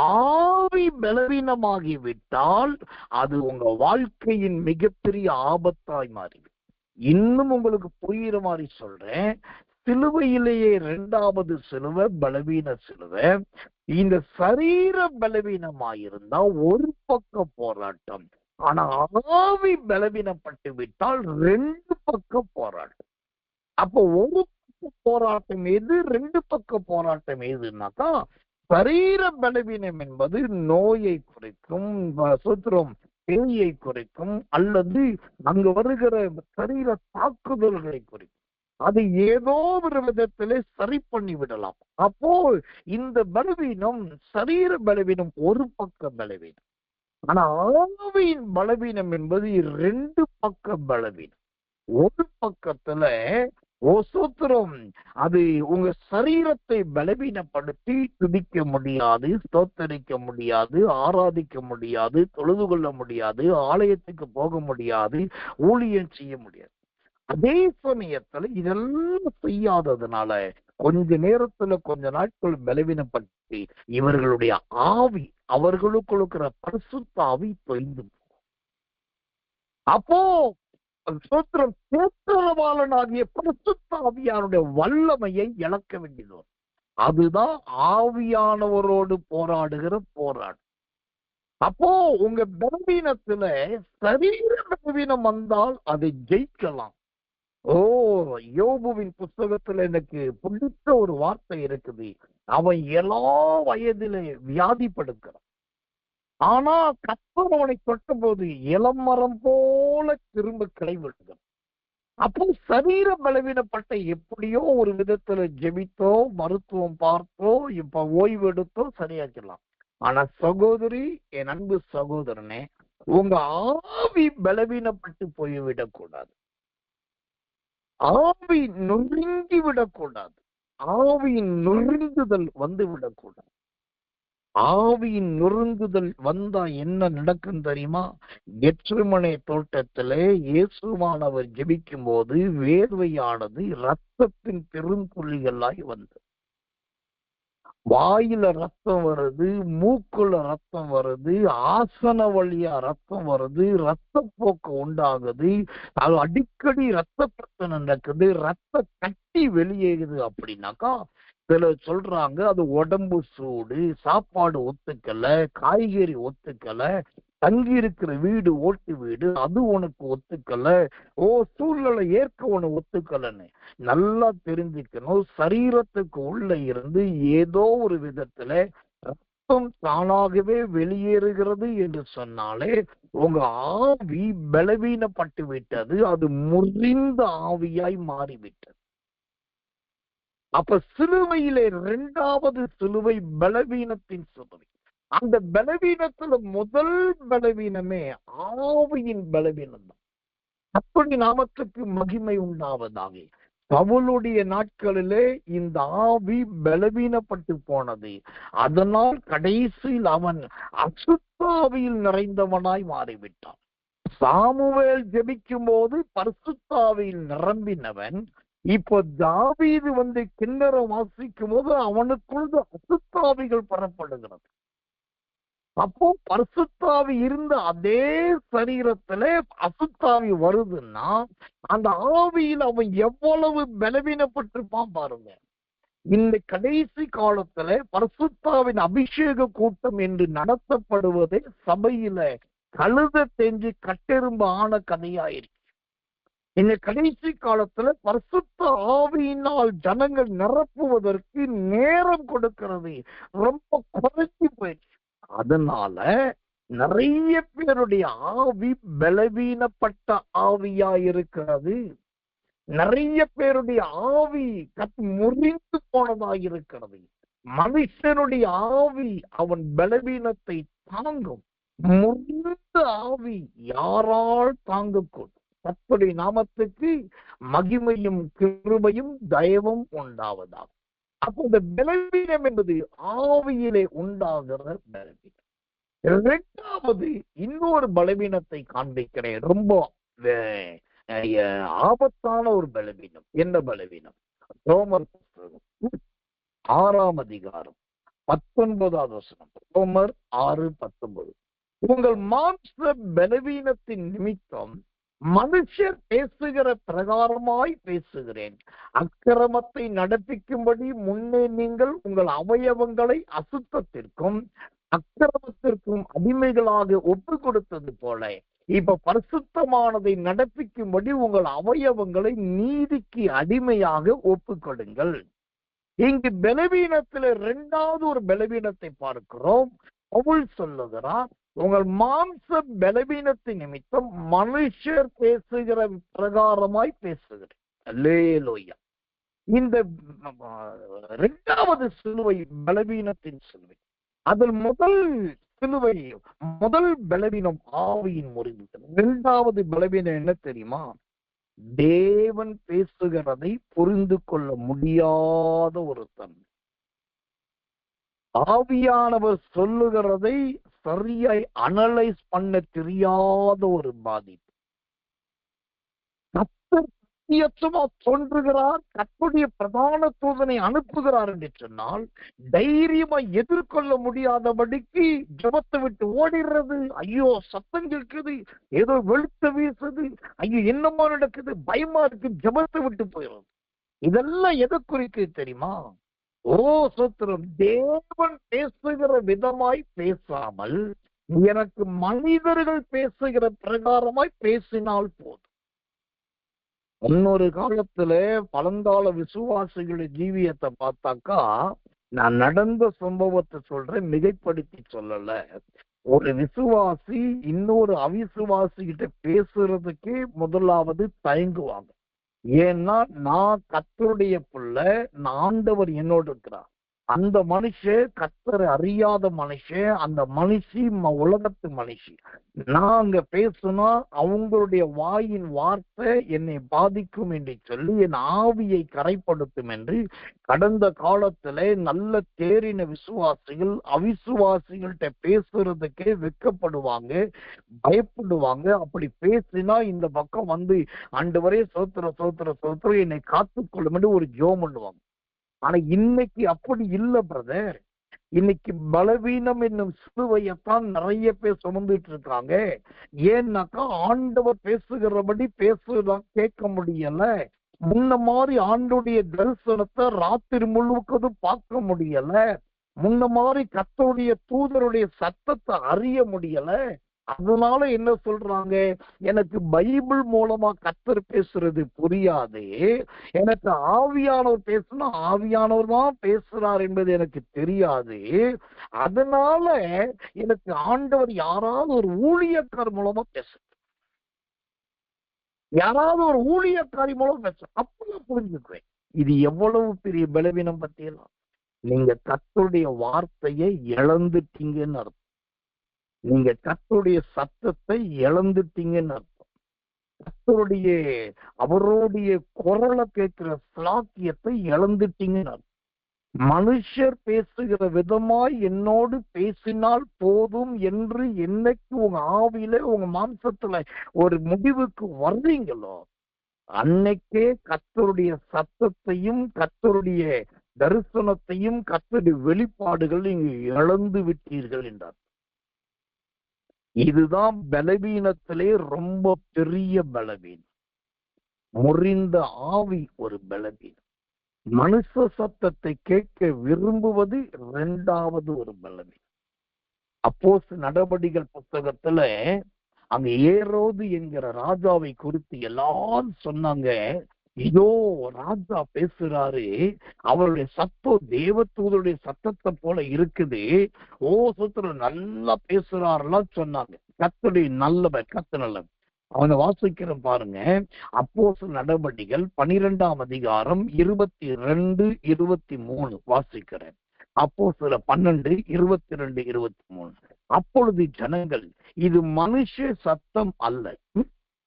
ஆவி பலவீனமாகிவிட்டால் அது உங்க வாழ்க்கையின் மிகப்பெரிய ஆபத்தாய் மாறி. இன்னும் உங்களுக்கு புரியுற மாதிரி சொல்றேன். சிலுவையிலேயே 2வது சிலுவை பலவீன சிலுவை. இந்த சரீர பலவீனமாயிருந்தா ஒரு பக்க போராட்டம். ஆனா ஆவி பலவீனப்பட்டு விட்டால் 2 பக்க போராட்டம். அப்போ ஒரு பக்க போராட்டம் எது, 2 பக்க போராட்டம் எதுனாக்கா, சரீர பலவீனம் என்பது நோயை குறைக்கும், சுத்திரம் பேயை குறைக்கும், அல்லது அங்கு வருகிற சரீர தாக்குதல்களை குறைக்கும். அது ஏதோ ஒரு விதத்திலே சரி பண்ணி விடலாம். அப்போ இந்த பலவீனம், சரீர பலவீனம் ஒரு பக்க பலவீனம். ஆனா ஆவியின் பலவீனம் என்பது 2 பக்க பலவீனம். ஒரு பக்கத்துல சோத்திரம், அது உங்க சரீரத்தை பலவீனப்படுத்தி துதிக்க முடியாது, ஸ்தோத்தரிக்க முடியாது, ஆராதிக்க முடியாது, தொழுது கொள்ள முடியாது, ஆலயத்துக்கு போக முடியாது, ஊழியம் செய்ய முடியாது. அதே சமயத்துல இதெல்லாம் செய்யாததுனால கொஞ்ச நேரத்துல, கொஞ்ச நாட்கள் பலவீனப்பட்டு இவர்களுடைய ஆவி, அவர்களுக்குள் இருக்கிற பரிசுத்த ஆவி தொய்ந்து. அப்போ சோத்திரம், தேற்றவாளனாகிய பரிசுத்த ஆவியானுடைய வல்லமையை இழக்க வேண்டியது. அதுதான் ஆவியானவரோடு போராடுகிற போராட்டம். அப்போ உங்க பலவீனத்துல சரீர பலவீனம் வந்தால் அதை ஜெயிக்கலாம். யோபுவின் புஸ்தகத்துல எனக்கு பிடித்த ஒரு வார்த்தை இருக்குது. அவன் எல்லா வயதிலே வியாதிப்படுக்கிறான். ஆனா கர்த்தர் அவனை தொட்ட போது இளமரம் போல திரும்ப கிளைவிடுகிறான். அப்போ சரீர பலவீனப்பட்ட எப்படியோ ஒரு விதத்துல ஜெபித்தோ, மருத்துவம் பார்த்தோ, இப்ப ஓய்வு எடுத்தோ சரியாக்கலாம். ஆனா சகோதரி, என் அன்பு சகோதரனே, உங்க ஆவி பலவீனப்பட்டு போய்விடக்கூடாது. ஆவி நொறுங்கி விடக்கூடாது. ஆவியின் நொறுங்குதல் வந்து விடக்கூடாது. ஆவியின் நொறுங்குதல் வந்தா என்ன நடக்கும் தெரியுமா? கெத்செமனே தோட்டத்திலே இயேசுவானவர் ஜெபிக்கும் போது வேர்வையானது இரத்தத்தின் பெரும்புள்ளிகளாய் வந்தது. வாயில ரத்தம் வருது, மூக்குல ரத்தம் வருது, ஆசன வழியா ரத்தம் வருது, ரத்தப்போக்கு உண்டாகுது, அது அடிக்கடி ரத்த பிரச்சனை நடக்குது, ரத்த கட்டி வெளியேறுது. அப்படின்னாக்கா சிலர் சொல்றாங்க அது உடம்பு சூடு, சாப்பாடு ஒத்துக்கல, காய்கறி ஒத்துக்கல, தங்கி இருக்கிற வீடு ஓட்டு வீடு அது உனக்கு ஒத்துக்கல, சூழ்நிலை ஏற்க உனக்கு ஒத்துக்கலன்னு. நல்லா தெரிஞ்சுக்கணும், சரீரத்துக்கு உள்ள இருந்து ஏதோ ஒரு விதத்துல ரத்தம் தானாகவே வெளியேறுகிறது என்று சொன்னாலே உங்க ஆவி பலவீனப்பட்டு விட்டது, அது முறிந்த ஆவியாய் மாறிவிட்டது. அப்ப சிலுவையிலே 2வது சிலுவை பலவீனத்தின் சிலுவை. அந்த பலவீனத்துல முதல் பலவீனமே ஆவியின் பலவீனம் தான். அப்படி நாமத்துக்கு மகிமை உண்டாவதாக. பவுலுடைய நாட்களிலே இந்த ஆவி பலவீனப்பட்டு போனது. அதனால் கடைசியில் அவன் அசுத்தாவியில் நிறைந்தவனாய் மாறிவிட்டான். சாமுவேல் ஜெபிக்கும் போது பரிசுத்தாவியில் நிரம்பினவன், இப்போ தாவீது கிண்ணறம் வாசிக்கும் போது அவனுக்குள்ள அசுத்தாவிகள் பெறப்படுகிறது. அப்போ பரிசுத்தாவி இருந்த அதே சரீரத்துல அசுத்தாவி வருதுன்னா அந்த ஆவியில் அவன் எவ்வளவு பலவீனப்பட்டிருப்பான் பாருங்க. இந்த கடைசி காலத்துல பரிசுத்தாவின் அபிஷேக கூட்டம் என்று நடத்தப்படுவதே சபையில கழுத தெஞ்சு கட்டெரும்பு ஆன கதையாயிருக்கு. இந்த கடைசி காலத்துல பரிசுத்த ஆவியினால் ஜனங்கள் நிரப்புவதற்கு நேரம் கொடுக்கிறது ரொம்ப குறைச்சி போயிடுச்சு. அதனால நிறைய பேருடைய ஆவி பலவீனப்பட்ட ஆவியா இருக்கிறது. நிறைய பேருடைய ஆவி முறிந்து போனதா இருக்கிறது. மனுஷனுடைய ஆவி அவன் பலவீனத்தை தாங்கும். முறிந்த ஆவி யாரால் தாங்கக்கூடும்? கர்த்தருடைய நாமத்துக்கு மகிமையும் கிருபையும் தயவும் உண்டாவதாகும். அப்போ இந்த பலவீனம் என்பது ஆவியிலே உண்டாகிற பலவீனம். இரண்டாவது இன்னொரு பலவீனத்தை காண்பிக்கிறேன். ரொம்ப ஆபத்தான ஒரு பலவீனம். என்ன பலவீனம்? ரோமர் 6 அதிகாரம் 19வது வசனம். ரோமர் 6:19. உங்கள் மாம்ச பலவீனத்தின் நிமித்தம் மனுஷர் பேசுகிற பிரகாரமாய் பேசுகிறேன். அக்கிரமத்தை நடப்பிக்கும்படி முன்னே நீங்கள் உங்கள் அவயவங்களை அசுத்தத்திற்கும் அக்கிரமத்திற்கும் அடிமைகளாக ஒப்பு கொடுத்தது போல இப்ப பரிசுத்தமானதை நடப்பிக்கும்படி உங்கள் அவயவங்களை நீதிக்கு அடிமையாக ஒப்பு கொடுங்கள். இங்கு பலவீனத்துல இரண்டாவது ஒரு பலவீனத்தை பார்க்கிறோம். பவுல் சொல்லுகிறார், உங்கள் மாம்ச பலவீனத்தின் நிமித்தம் மனுஷர் பேசுகிற பிரகாரமாய் பேசுகிறேன். அல்லேலூயா. இந்த இரண்டாவது சிலுவை பலவீனத்தின் சிலுவை. அதில் முதல் பலவீனம் ஆவியின் முறிவு. இரண்டாவது பலவீனம் என்ன தெரியுமா? தேவன் பேசுகிறதை புரிந்து கொள்ள முடியாத ஒரு தன்மை. ஆவியானவர் சொல்லுகிறதை சரியாய் அனலைஸ் பண்ண தெரியாத ஒரு பாதிப்பு. கர்த்தர் சத்தியமா தோன்றுகிறார், கர்த்தருடைய பிரதான தூதனை அனுப்புகிறார் என்று சொன்னால் தைரியமா எதிர்கொள்ள முடியாதபடிக்கு ஜெபத்தை விட்டு ஓடிடுறது. ஐயோ சத்தம் கேட்குது, ஏதோ வெளுத்த வீசுது, ஐயோ என்னமா நடக்குது, பயமா இருக்கு, ஜெபத்தை விட்டு போயிடுறது. இதெல்லாம் எதை குறிக்கு தெரியுமா? ஓ சோத்திரம், தேவன் பேசுகிற விதமாய் பேசாமல் எனக்கு மனிதர்கள் பேசுகிற பிரகாரமாய் பேசினால் போதும். முன்னொரு காலத்துல பழங்கால விசுவாசிகளின் ஜீவியத்தை பார்த்தாக்கா, நான் நடந்த சம்பவத்தை சொல்றேன், மிகைப்படுத்தி சொல்லல. ஒரு விசுவாசி இன்னொரு அவிசுவாசி கிட்ட பேசுறதுக்கு முதலாவது தயங்குவாங்க. ஏன்னா நான் கர்த்தருடைய பிள்ளை, ஆண்டவர் என்னோடு இருக்கிறார். அந்த மனுஷன் கர்த்தரை அறியாத மனுஷன், அந்த மனுஷி உலகத்து மனுஷி. நான் அங்க பேசுனா அவங்களுடைய வாயின் வார்த்தை என்னை பாதிக்கும் என்று சொல்லி என் ஆவியை கரைப்படுத்தும் என்று கடந்த காலத்துல நல்ல தேறின விசுவாசிகள் அவிசுவாசிகள்கிட்ட பேசுறதுக்கே வெட்கப்படுவாங்க, பயப்படுவாங்க. அப்படி பேசினா இந்த பக்கம் ஆண்டவரே சோத்திர சோத்திர சோத்திரம் என்னை காத்துக்கொள்ளும் என்று ஒரு ஜெபம் பண்ணுவாங்க. ஆனா இன்னைக்கு அப்படி இல்லை பிரதர். இன்னைக்கு பலவீனம் என்னும் சிலுவையத்தான் நிறைய பேர் சுமந்துட்டு இருக்காங்க. ஏன்னாக்கா ஆண்டவர் பேசுகிறபடி பேசலாம், கேட்க முடியல. முன்ன மாதிரி ஆண்டோடைய தரிசனத்தை ராத்திரி முழுவதும் பார்க்க முடியல. முன்ன மாதிரி கர்த்தருடைய தூதருடைய சத்தத்தை அறிய முடியல. அதனால என்ன சொல்றாங்க, எனக்கு பைபிள் மூலமா கர்த்தர் பேசுறது புரியாது, எனக்கு ஆவியானவர் பேசுனா ஆவியானவர் தான் பேசுறார் என்பது எனக்கு தெரியாது. அதனால எனக்கு ஆண்டவர் யாராவது ஒரு ஊழியக்கார் மூலமா யாராவது ஒரு ஊழியக்காரி மூலம் அப்பதான் புரிஞ்சுக்குவேன் இது எவ்வளவு பெரிய பலவீனம் பத்தியெல்லாம். நீங்க கர்த்தருடைய வார்த்தையை இழந்துட்டீங்கன்னு அர்த்தம். நீங்க கர்த்தருடைய சத்தத்தை இழந்துட்டீங்கன்னு அர்த்தம். கர்த்தருடைய அவருடைய குரலை கேட்கிற ஸ்லாக்கியத்தை இழந்துட்டீங்க. மனுஷர் பேசுகிற விதமாய் என்னோடு பேசினால் போதும் என்று என்னைக்கு உங்க ஆவியில உங்க மாம்சத்துல ஒரு முடிவுக்கு வர்றீங்களோ, அன்னைக்கே கர்த்தருடைய சத்தத்தையும் கர்த்தருடைய தரிசனத்தையும் கர்த்தருடைய வெளிப்பாடுகள் நீங்க இழந்து விட்டீர்கள் என்றார். இதுதான் பலவீனத்திலே ரொம்ப பெரிய பலவீனம். முறிந்த ஆவி ஒரு பலவீனம். மனுஷ சத்தத்தை கேட்க விரும்புவது இரண்டாவது ஒரு பலவீனம். அப்போஸ்தலர் நடபடிகள் புத்தகத்துல அங்க ஏரோது என்கிற ராஜாவை குறித்து எல்லாரும் சொன்னாங்க, இதோ ராஜா பேசுறாரு, அவருடைய சத்தம் தேவதூதருடைய சத்தத்தை போல இருக்குது, ஓ சுத்தர் நல்லா பேசுறாருலாம் சொன்னாங்க. கர்த்தருடைய நல்லவர், கர்த்தர் நல்லவர். அவனை வாசிக்கிறேன் பாருங்க. அப்போஸ்தலர் நடபடிகள் 12ஆம் அதிகாரம் 22, 23 வாசிக்கிறேன். அப்போஸ்தலர் 12, 22, 23. அப்பொழுது ஜனங்கள், இது மனுஷ சத்தம் அல்ல,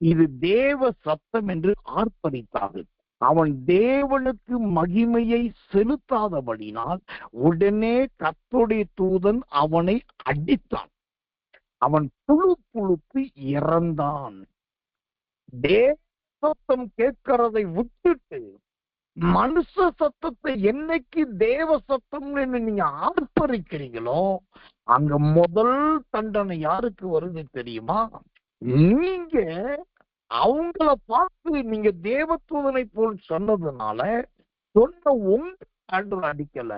இது தேவ சத்தம் என்று ஆர்ப்பரித்தார்கள். அவன் தேவனுக்கு மகிமையை செலுத்தாதபடினால் உடனே கர்த்தருடைய தூதன் அவனை அடித்தான். அவன் புழுத்து இறந்தான். தேவ சத்தம் கேட்கிறதை விட்டுட்டு மனுஷ சத்தத்தை என்னைக்கு தேவ சத்தம்னு நீங்க ஆர்ப்பரிக்கிறீங்களோ, அங்க முதல் தண்டனை யாருக்கு வருது தெரியுமா? நீங்க அவங்கள பார்த்து நீங்க தேவதூதனை போல் சொன்னதுனால சொன்ன உங்க அடிக்கல,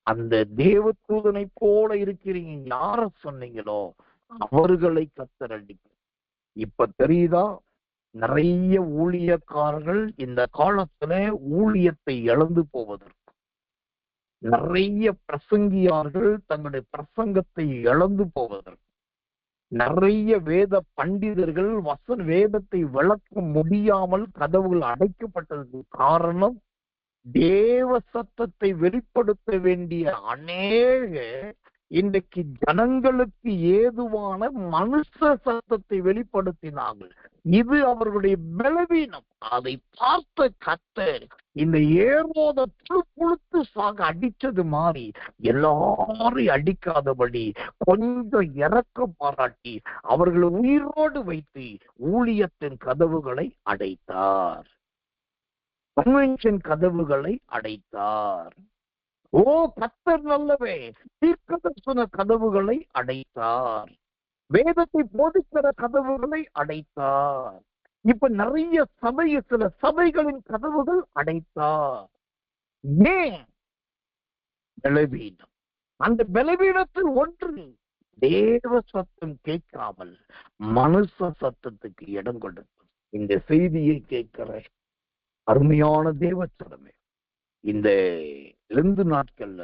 அந்த தேவதூதனை போல இருக்கிறீங்க யார சொன்னீங்களோ அவர்களை கர்த்தர் அடிக்க. இப்ப தெரியுதா? நிறைய ஊழியக்காரர்கள் இந்த காலத்துல ஊழியத்தை இழந்து போவதற்கு, நிறைய பிரசங்கியார்கள் தங்களுடைய பிரசங்கத்தை இழந்து போவதற்கு, நிறைய வேத பண்டிதர்கள் வேதத்தை விளக்க முடியாமல் கதவுகள் அடைக்கப்பட்டதற்கு காரணம், தேவ சத்தத்தை வெளிப்படுத்த வேண்டிய அநேக இன்றைக்கு ஜனங்களுக்கு ஏதுவான மனுஷ சத்தத்தை வெளிப்படுத்தினார்கள். இது அவர்களுடைய பலவீனம். அதை பார்த்த கர்த்தர் இந்த ஏரோதை புழுத்து சாக அடிச்சது மாதிரி எல்லாரும் அடிக்காதபடி கொஞ்சம் இரக்கம் பாராட்டி அவர்களை உயிரோடு வைத்து ஊழியத்தின் கதவுகளை அடைத்தார். கன்வென்ஷன் கதவுகளை அடைத்தார். ஓ கர்த்தர் நல்லவே, தீர்க்கதரிசன கதவுகளை அடைத்தார். வேதத்தை போதிக்கிற கதவுகளை அடைத்தார். இப்ப நிறைய சில சபைகளின் கதவுகள் அடைத்தார். ஏன்? பலவீனம். அந்த பலவீனத்தில் ஒன்று, தேவ சத்தம் கேட்காமல் மனுஷ சத்தத்துக்கு இடம் கொடுக்கும். இந்த செய்தியை கேட்கிற அருமையான தேவச்சனமே, இந்த 2 நாட்கள்ல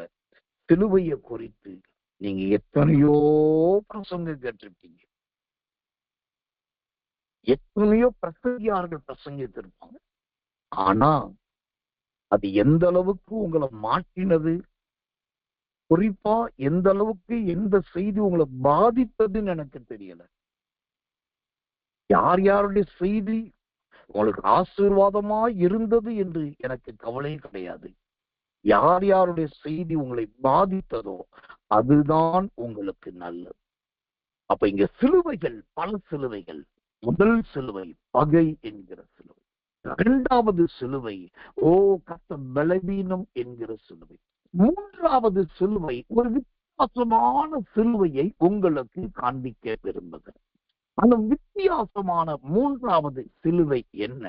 சிலுவையை குறித்து நீங்க எத்தனையோ பிரசங்க கேட்டிருப்பீங்க, எத்தனையோ பிரசங்கியார்கள் பிரசங்கித்திருப்பாங்க. ஆனா அது எந்த அளவுக்கு உங்களை மாற்றினது, குறிப்பா எந்த அளவுக்கு எந்த செய்தி உங்களை பாதித்ததுன்னு எனக்கு தெரியல. யார் யாருடைய செய்தி உங்களுக்கு ஆசீர்வாதமா இருந்தது என்று எனக்கு கவலை கிடையாது. யார் யாருடைய செய்தி உங்களை பாதித்ததோ அதுதான் உங்களுக்கு நல்லது. அப்ப இங்க சிலுவைகள், பல சிலுவைகள். முதல் சிலுவை பகை என்கிற சிலுவை. 2வது சிலுவை ஓ கர்த்தர் பலவீனம் என்கிற சிலுவை. 3வது சிலுவை ஒரு வித்தியாசமான சிலுவையை உங்களுக்கு காண்பிக்க விரும்புகிறேன். அந்த வித்தியாசமான 3வது சிலுவை என்ன?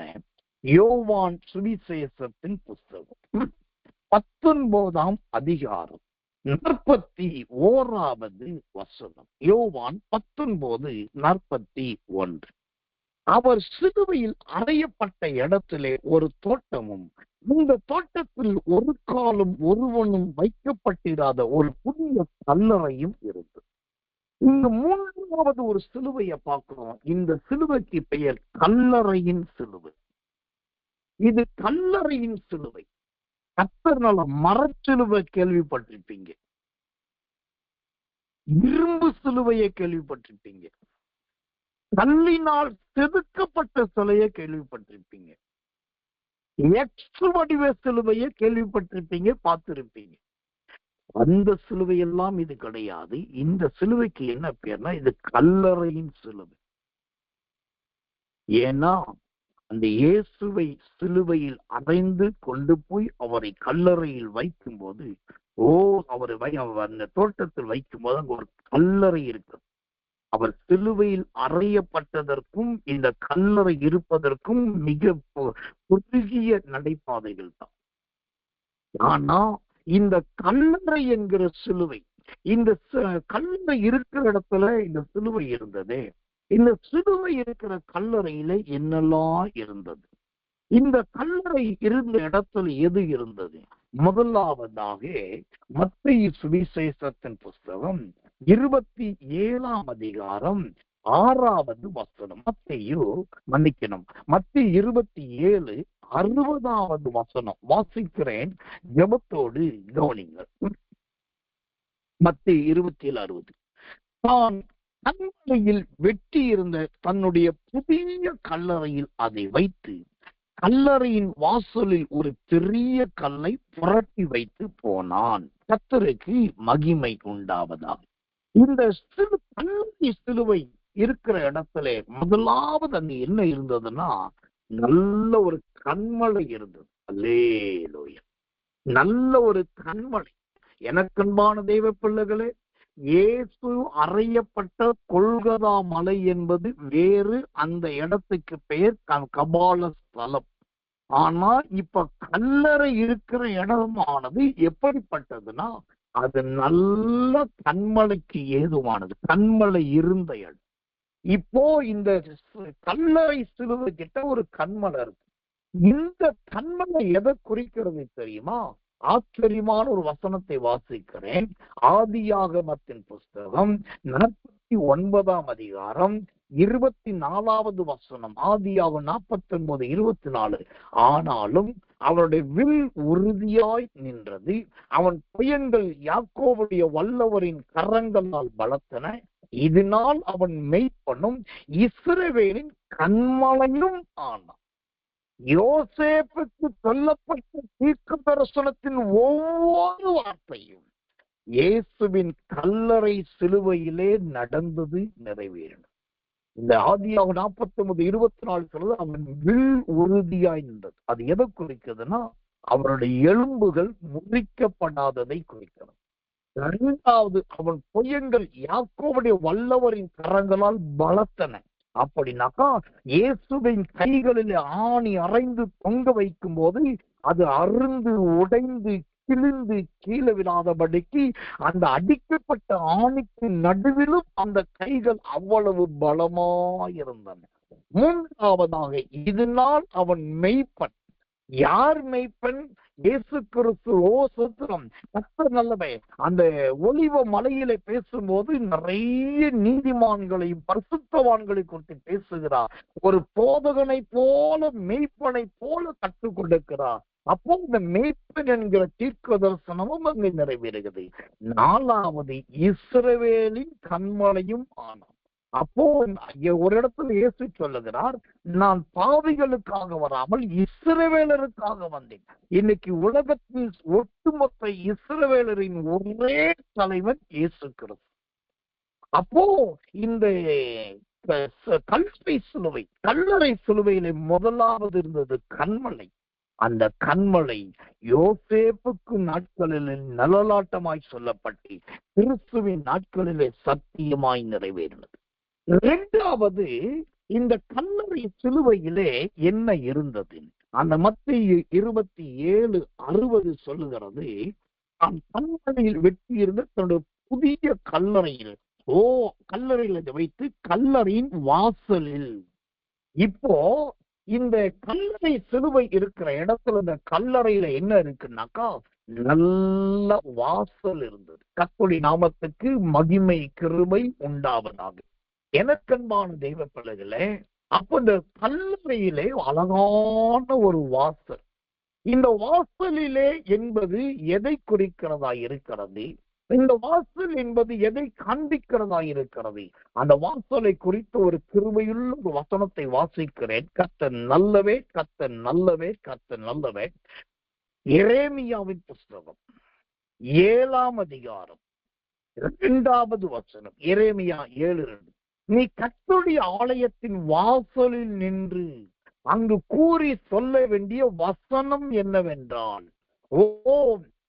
யோவான் சுவிசேஷத்தின் புஸ்தகம் 19ஆம் அதிகாரம் 41வது வசனம். யோவான் 19:41. அவர் சிலுவையில் அறையப்பட்ட இடத்திலே ஒரு தோட்டமும், இந்த தோட்டத்தில் ஒரு காலம் ஒருவனும் வைக்கப்பட்டிராத ஒரு புதிய கல்லறையும் இருந்தது. இந்த 3வது ஒரு சிலுவையை பார்க்கிறோம். இந்த சிலுவைக்கு பெயர் கல்லறையின் சிலுவை. இது கல்லறையின் சிலுவை. கர்த்தர்னால மரச்சிலுவை கேள்விப்பட்டிருப்பீங்க, இரும்பு சிலுவையை கேள்விப்பட்டிருப்பீங்க. கல்லினால் செதுக்கப்பட்ட சிலையை கேள்விப்பட்டிருப்பீங்க. எக்ஸ் வடிவ சிலுவையை கேள்விப்பட்டிருப்பீங்க, பார்த்திருப்பீங்க. அந்த சிலுவையெல்லாம் இது கிடையாது. இந்த சிலுவைக்கு என்ன பேர்னா இது கல்லறையின் சிலுவை. ஏன்னா அந்த இயேசுவை சிலுவையில் அறைந்து கொண்டு போய் அவரை கல்லறையில் வைக்கும் போது அவரை அந்த தோட்டத்தில் வைக்கும் போது அங்க ஒரு கல்லறை இருக்கு. அவர் சிலுவையில் அறையப்பட்டதற்கும் இந்த கல்லறை இருப்பதற்கும் மிக குறுகிய நடைபாதைகள் தான். ஆனா இந்த கல்லறை என்கிற சிலுவை, இந்த கல்லறை இருக்கிற இடத்துல இந்த சிலுவை இருந்தது. இந்த சிலுவை இருக்கிற கல்லறையில என்னெல்லாம் இருந்தது? இந்த கல்லறை இருந்த இடத்துல எது இருந்தது? முதலாவதாக மத்தேயு சுவிசேஷத்தின் புஸ்தகம் 27ஆம் அதிகாரம் 6வது வசனம். மத்தேயு 27 60வது வசனம் வாசிக்கிறேன், ஜெபத்தோடு கவனிங்கள். மத்தேயு 27:60. தான் கல்லறையில் வெட்டி இருந்த தன்னுடைய புதிய கல்லறையில் அதை வைத்து கல்லறையின் வாசலில் ஒரு பெரிய கல்லை புரட்டி வைத்து போனான். கர்த்தருக்கு மகிமை உண்டாவதாக. இந்த கல்லறை சிலுவை இருக்கிற இடத்துல முதலாவது அங்க என்ன இருந்ததுன்னா நல்ல ஒரு கண்மலை இருந்தது. அல்லேலூயா. நல்ல ஒரு கண்மலை. எனக்கன்பான தெய்வ பிள்ளைகளே, இயேசு அறையப்பட்ட கொல்கதா மலை என்பது வேறு, அந்த இடத்துக்கு பெயர் கபால ஸ்தலம். ஆனா இப்ப கல்லறை இருக்கிற இடமானது எப்படிப்பட்டதுன்னா அது நல்ல கண்மலைக்கு ஏதுவானது, கண்மலை இருந்த இடம். இப்போ இந்த கல்லறை சிலுவை கிட்ட ஒரு கண்மலை இருக்கு. இந்த கண்மலை எதை குறிக்கிறது தெரியுமா? ஆச்சரியமான ஒரு வசனத்தை வாசிக்கிறேன். ஆதியாகமத்தின் புஸ்தகம் 49ஆம் அதிகாரம் 24வது வசனம். ஆதியாகமம் 49:24. ஆனாலும் அவனுடைய வில் உறுதியாய் நின்றது, அவன் புயங்கள் யாக்கோபுடைய வல்லவரின் கரங்களால் பலத்தன, இதனால் அவன் மெய்ப்பனும் இஸ்ரவேலின் கண்மலையும் ஆனான். யோசேப்புக்கு சொல்லப்பட்ட தீர்க்க தரிசனத்தின் ஒவ்வொரு வார்த்தையும் இயேசுவின் கல்லறை சிலுவையிலே நடந்தது, நிறைவேறினது. இந்த ஆதியாகமம் 49:24 சொல்றது அவன் வில் உறுதியாய் நின்றது. அது எதை குறிக்கிறதுனா அவருடைய எலும்புகள் முறிக்கப்படாததை குறிக்கிறது. இரண்டாவது, அவன் புயங்கள் யாக்கோபுடைய வல்லவரின் கரங்களால் பலத்தன. அப்படின்னாக்கா இயேசுவின் கைகளில் ஆணி அறைந்து தொங்க வைக்கும் போது அது அருந்து உடைந்து கிழிந்து கீழே விழாதபடிக்கு அந்த அடிக்கப்பட்ட ஆணிக்கு நடுவிலும் அந்த கைகள் அவ்வளவு பலமாயிருந்தன. மூன்றாவதாக, இதனால் அவன் மெய்ப்பன். யார் மெய்ப்பன்? இயேசு கிறிஸ்து. சோத்திரம். கர்த்தர் நல்லவர். அந்த ஒலிவ மலையில பேசும்போது நிறைய நீதிமான்களையும் பரிசுத்தவான்களை குறித்து பேசுகிறார். ஒரு போதகனை போல மெய்ப்பனை போல கற்றுக் கொடுக்கிறார். அப்போ இந்த மெய்ப்பன் என்கிற தீர்க்க தரிசனமும் அங்கு நிறைவேறுகிறது. நாலாவது, இஸ்ரவேலின் கண்மலையும் ஆனான். அப்போ ஒரு இடத்துல இயேசு சொல்லுகிறார், நான் பாவிகளுக்காக வராமல் இஸ்ரவேலருக்காக வந்தேன். இன்னைக்கு உலகத்தின் ஒட்டுமொத்த இஸ்ரவேலரின் ஒரே தலைவன் இயேசு கிறிஸ்து. அப்போ இந்த கல்லறை சிலுவையில முதலாவது இருந்தது கண்மலை. அந்த கண்மலை யோசேப்புக்கு நாட்களில் நலலாட்டமாய் சொல்லப்பட்டு கிறிஸ்துவின் நாட்களிலே சத்தியமாய் நிறைவேறினது. இரண்டாவது, இந்த கல்லறை சிலுவையிலே என்ன இருந்தது? அந்த மத்தேயு 27:60 சொல்லுகிறது, தான் கல்லறையில் வெட்டி இருந்த தன்னுடைய புதிய கல்லறையில் கல்லறையில வைத்து கல்லறையின் வாசலில். இப்போ இந்த கல்லறை சிலுவை இருக்கிற இடத்துல இந்த கல்லறையில என்ன இருக்குன்னாக்கா நல்ல வாசல் இருந்தது. கர்த்தருடைய நாமத்துக்கு மகிமை கிருபை உண்டாவதாக. எனக்கன்பான தெய்வ பிள்ளைகளே, அப்ப இந்த கல்லறையிலே அழகான ஒரு வாசல். இந்த வாசலிலே என்பது எதை குறிக்கிறதா இருக்கிறது? இந்த வாசல் என்பது எதை காண்பிக்கிறதா இருக்கிறது? அந்த வாசலை குறித்து ஒரு கிருபையுள்ள ஒரு வசனத்தை வாசிக்கிறேன். கர்த்தர் நல்லவே, கர்த்தர் நல்லவே, கர்த்தர் நல்லவே. எரேமியாவின் புஸ்தகம் 7ஆம் அதிகாரம் 2வது வசனம். எரேமியா 7:2. நீ கர்த்தருடைய ஆலயத்தின் வாசலில் நின்று அங்கு கூறி சொல்ல வேண்டிய வசனம் என்னவென்றால், ஓ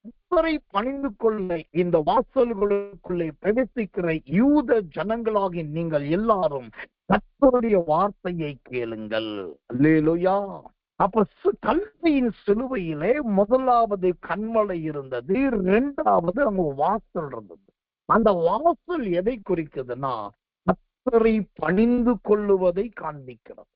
கர்த்தரை பணிந்து கொள்ள இந்த வாசல்களுக்குள்ளே பிரவேசிக்கிற யூத ஜனங்களாகி நீங்கள் எல்லாரும் கர்த்தருடைய வார்த்தையை கேளுங்கள். அல்லேலூயா. அப்ப கல்வியின் சிலுவையிலே முதலாவது கண்மலை இருந்தது, 2வது அங்க வாசல் இருந்தது. அந்த வாசல் எதை குறிக்குதுன்னா கர்த்தரை பணிந்து கொள்ளுவதை காண்பிக்கிறது.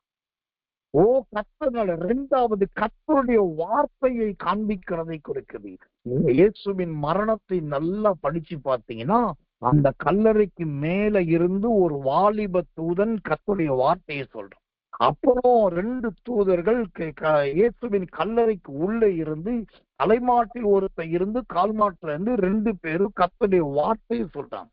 ஓ கர்த்தர், 2வது கர்த்தருடைய வார்த்தையை காண்பிக்கிறதை குறிக்குது. நீங்க இயேசுவின் மரணத்தை நல்லா படிச்சு பார்த்தீங்கன்னா அந்த கல்லறைக்கு மேல இருந்து ஒரு வாலிப தூதன் கர்த்தருடைய வார்த்தையை சொல்றான். அப்புறம் 2 தூதர்கள் இயேசுவின் கல்லறைக்கு உள்ள இருந்து தலைமாட்டில் ஒருத்தர் இருந்து கால்மாட்டில இருந்து 2 பேரும் கர்த்தருடைய வார்த்தையை சொல்றாங்க.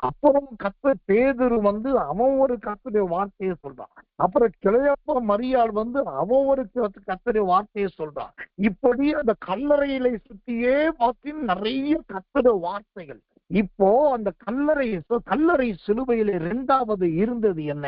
அப்புறம் கர்த்தர் பேதுரு வந்து அவன் ஒரு கர்த்தருடைய வார்த்தையை சொல்றான். அப்புறம் கிளையப்ப மரியாள் வந்து அவன் ஒரு கர்த்தருடைய வார்த்தையை சொல்றான். இப்படி அந்த கல்லறையில சுத்தியே பார்த்து நிறைய கர்த்தருடைய வார்த்தைகள். இப்போ அந்த கல்லறை சிலுவையில 2வது இருந்தது என்ன?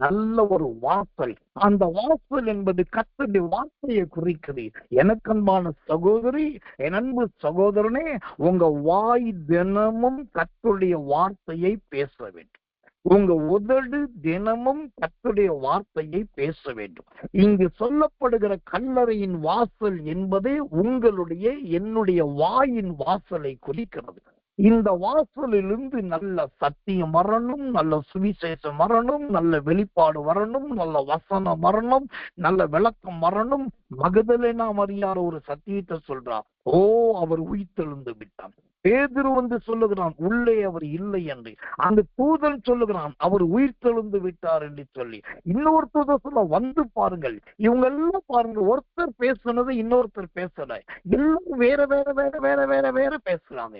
நல்ல ஒரு வாசல். அந்த வாசல் என்பது கர்த்தருடைய வார்த்தையை குறிக்குது. எனக்கன்பான சகோதரி, என் அன்பு சகோதரனே, உங்க வாய் தினமும் கர்த்தருடைய வார்த்தையை பேச வேண்டும். உங்க உதடு தினமும் கர்த்தருடைய வார்த்தையை பேச வேண்டும். இங்கு சொல்லப்படுகிற கல்லறையின் வாசல் என்பதே உங்களுடைய என்னுடைய வாயின் வாசலை குறிக்கிறது. இந்த வாசலிலிருந்து நல்ல சத்தியம் வரணும், நல்ல சுவிசேஷம் வரணும், நல்ல வெளிப்பாடு வரணும், நல்ல வசனம் வரணும், நல்ல விளக்கம் வரணும். மகதலேனா மரியாள் ஒரு சத்தியத்தை சொல்றா, ஓ அவர் உயிர்த்தெழுந்து விட்டார். பேதுரு வந்து சொல்லுகிறான், உள்ளே அவர் இல்லை என்று. அந்த தூதன் சொல்லுகிறான், அவர் உயிர்த்தெழுந்து விட்டார் என்று சொல்லி. இன்னொரு தூதன் சொல்ல, வந்து பாருங்கள். இவங்க எல்லாம் பாருங்க, ஒருத்தர் பேசுனது இன்னொருத்தர் பேசல, எல்லாம் வேற வேற வேற வேற வேற வேற பேசுறாங்க.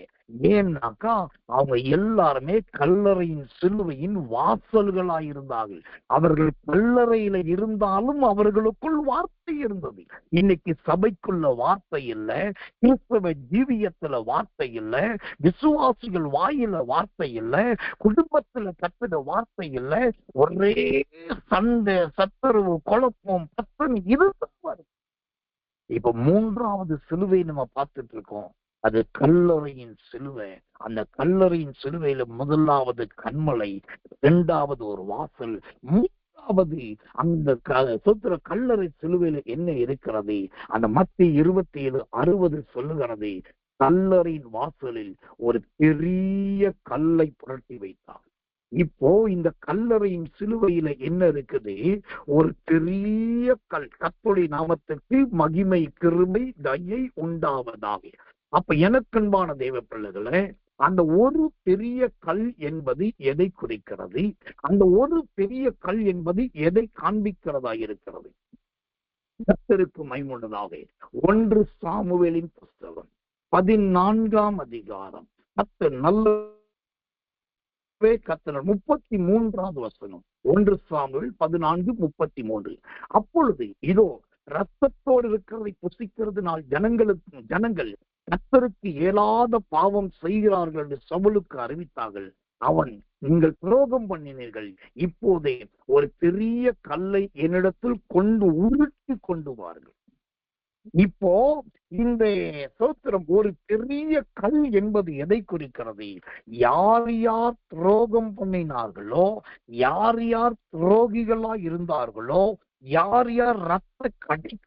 ஏன்னாக்கா அவங்க எல்லாருமே கல்லறையின் சிலுவையின் வாசல்களாய் இருந்தார்கள். அவர்கள் கல்லறையில இருந்தாலும் அவர்களுக்குள் வார்த்தை இருந்தது. இன்னைக்கு சபைக்குள்ள வார்த்தை இல்லை, கிறிஸ்தவ ஜீவியத்துல வார்த்தை இல்லை, விசுவாசிகள் வாயில வார்த்தை இல்லை, குடும்பத்துல கத்துட வார்த்தை இல்லை. ஒரே சண்டை, சத்துருவு, குழப்பம், பிரச்சனை இதுதான். இப்ப 3வது சிலுவை நம்ம பார்த்துட்டு இருக்கோம். அது கல்லறையின் சிலுவை. அந்த கல்லறையின் சிலுவையில முதலாவது கண்மலை, 2வது ஒரு வாசல், 3வது அந்த கல்லறை சிலுவையில என்ன இருக்கிறது? அந்த மத்திய 27:60 சொல்லுகிறது, கல்லறையின் வாசலில் ஒரு பெரிய கல்லை புரட்டி வைத்தார். இப்போ இந்த கல்லறையின் சிலுவையில என்ன இருக்குது? ஒரு பெரிய கல். கர்த்தருடைய நாமத்துக்கு மகிமை, கிருபை, தயை உண்டாவதாக. அப்ப எனக்கன்பான தேவ பிள்ளைகளே, அந்த ஒரு பெரிய கல் என்பது எதை குறிக்கிறது? அந்த ஒரு பெரிய கல் என்பது எதை காண்பிக்கிறதா இருக்கிறது? கர்த்தருக்கு மகிமையுண்டாவதாக. 1 சாமுவேலின் புஸ்தகம் 14ஆம் அதிகாரம். கர்த்தர் நல்ல 33வது வசனம். 1 சாமுவேல் 14:33. அப்பொழுது இதோ ரத்தத்தோடு இருக்கிறதை புசிக்கிறதுனால் ஜனங்கள் கர்த்தருக்கு இயலாத பாவம் செய்கிறார்கள் என்று சவுலுக்கு அறிவித்தார்கள். அவன், நீங்கள் துரோகம் பண்ணினீர்கள், இப்போதே ஒரு பெரிய கல்லை என்னிடத்தில் உருட்டி கொண்டு வாருங்கள். இப்போ இந்த சோத்திரம் ஒரு பெரிய கல் என்பது எதை குறிக்கிறது? யார் யார் துரோகம் பண்ணினார்களோ, யார் யார் துரோகிகளா இருந்தார்களோ, யார் யார் ரத்த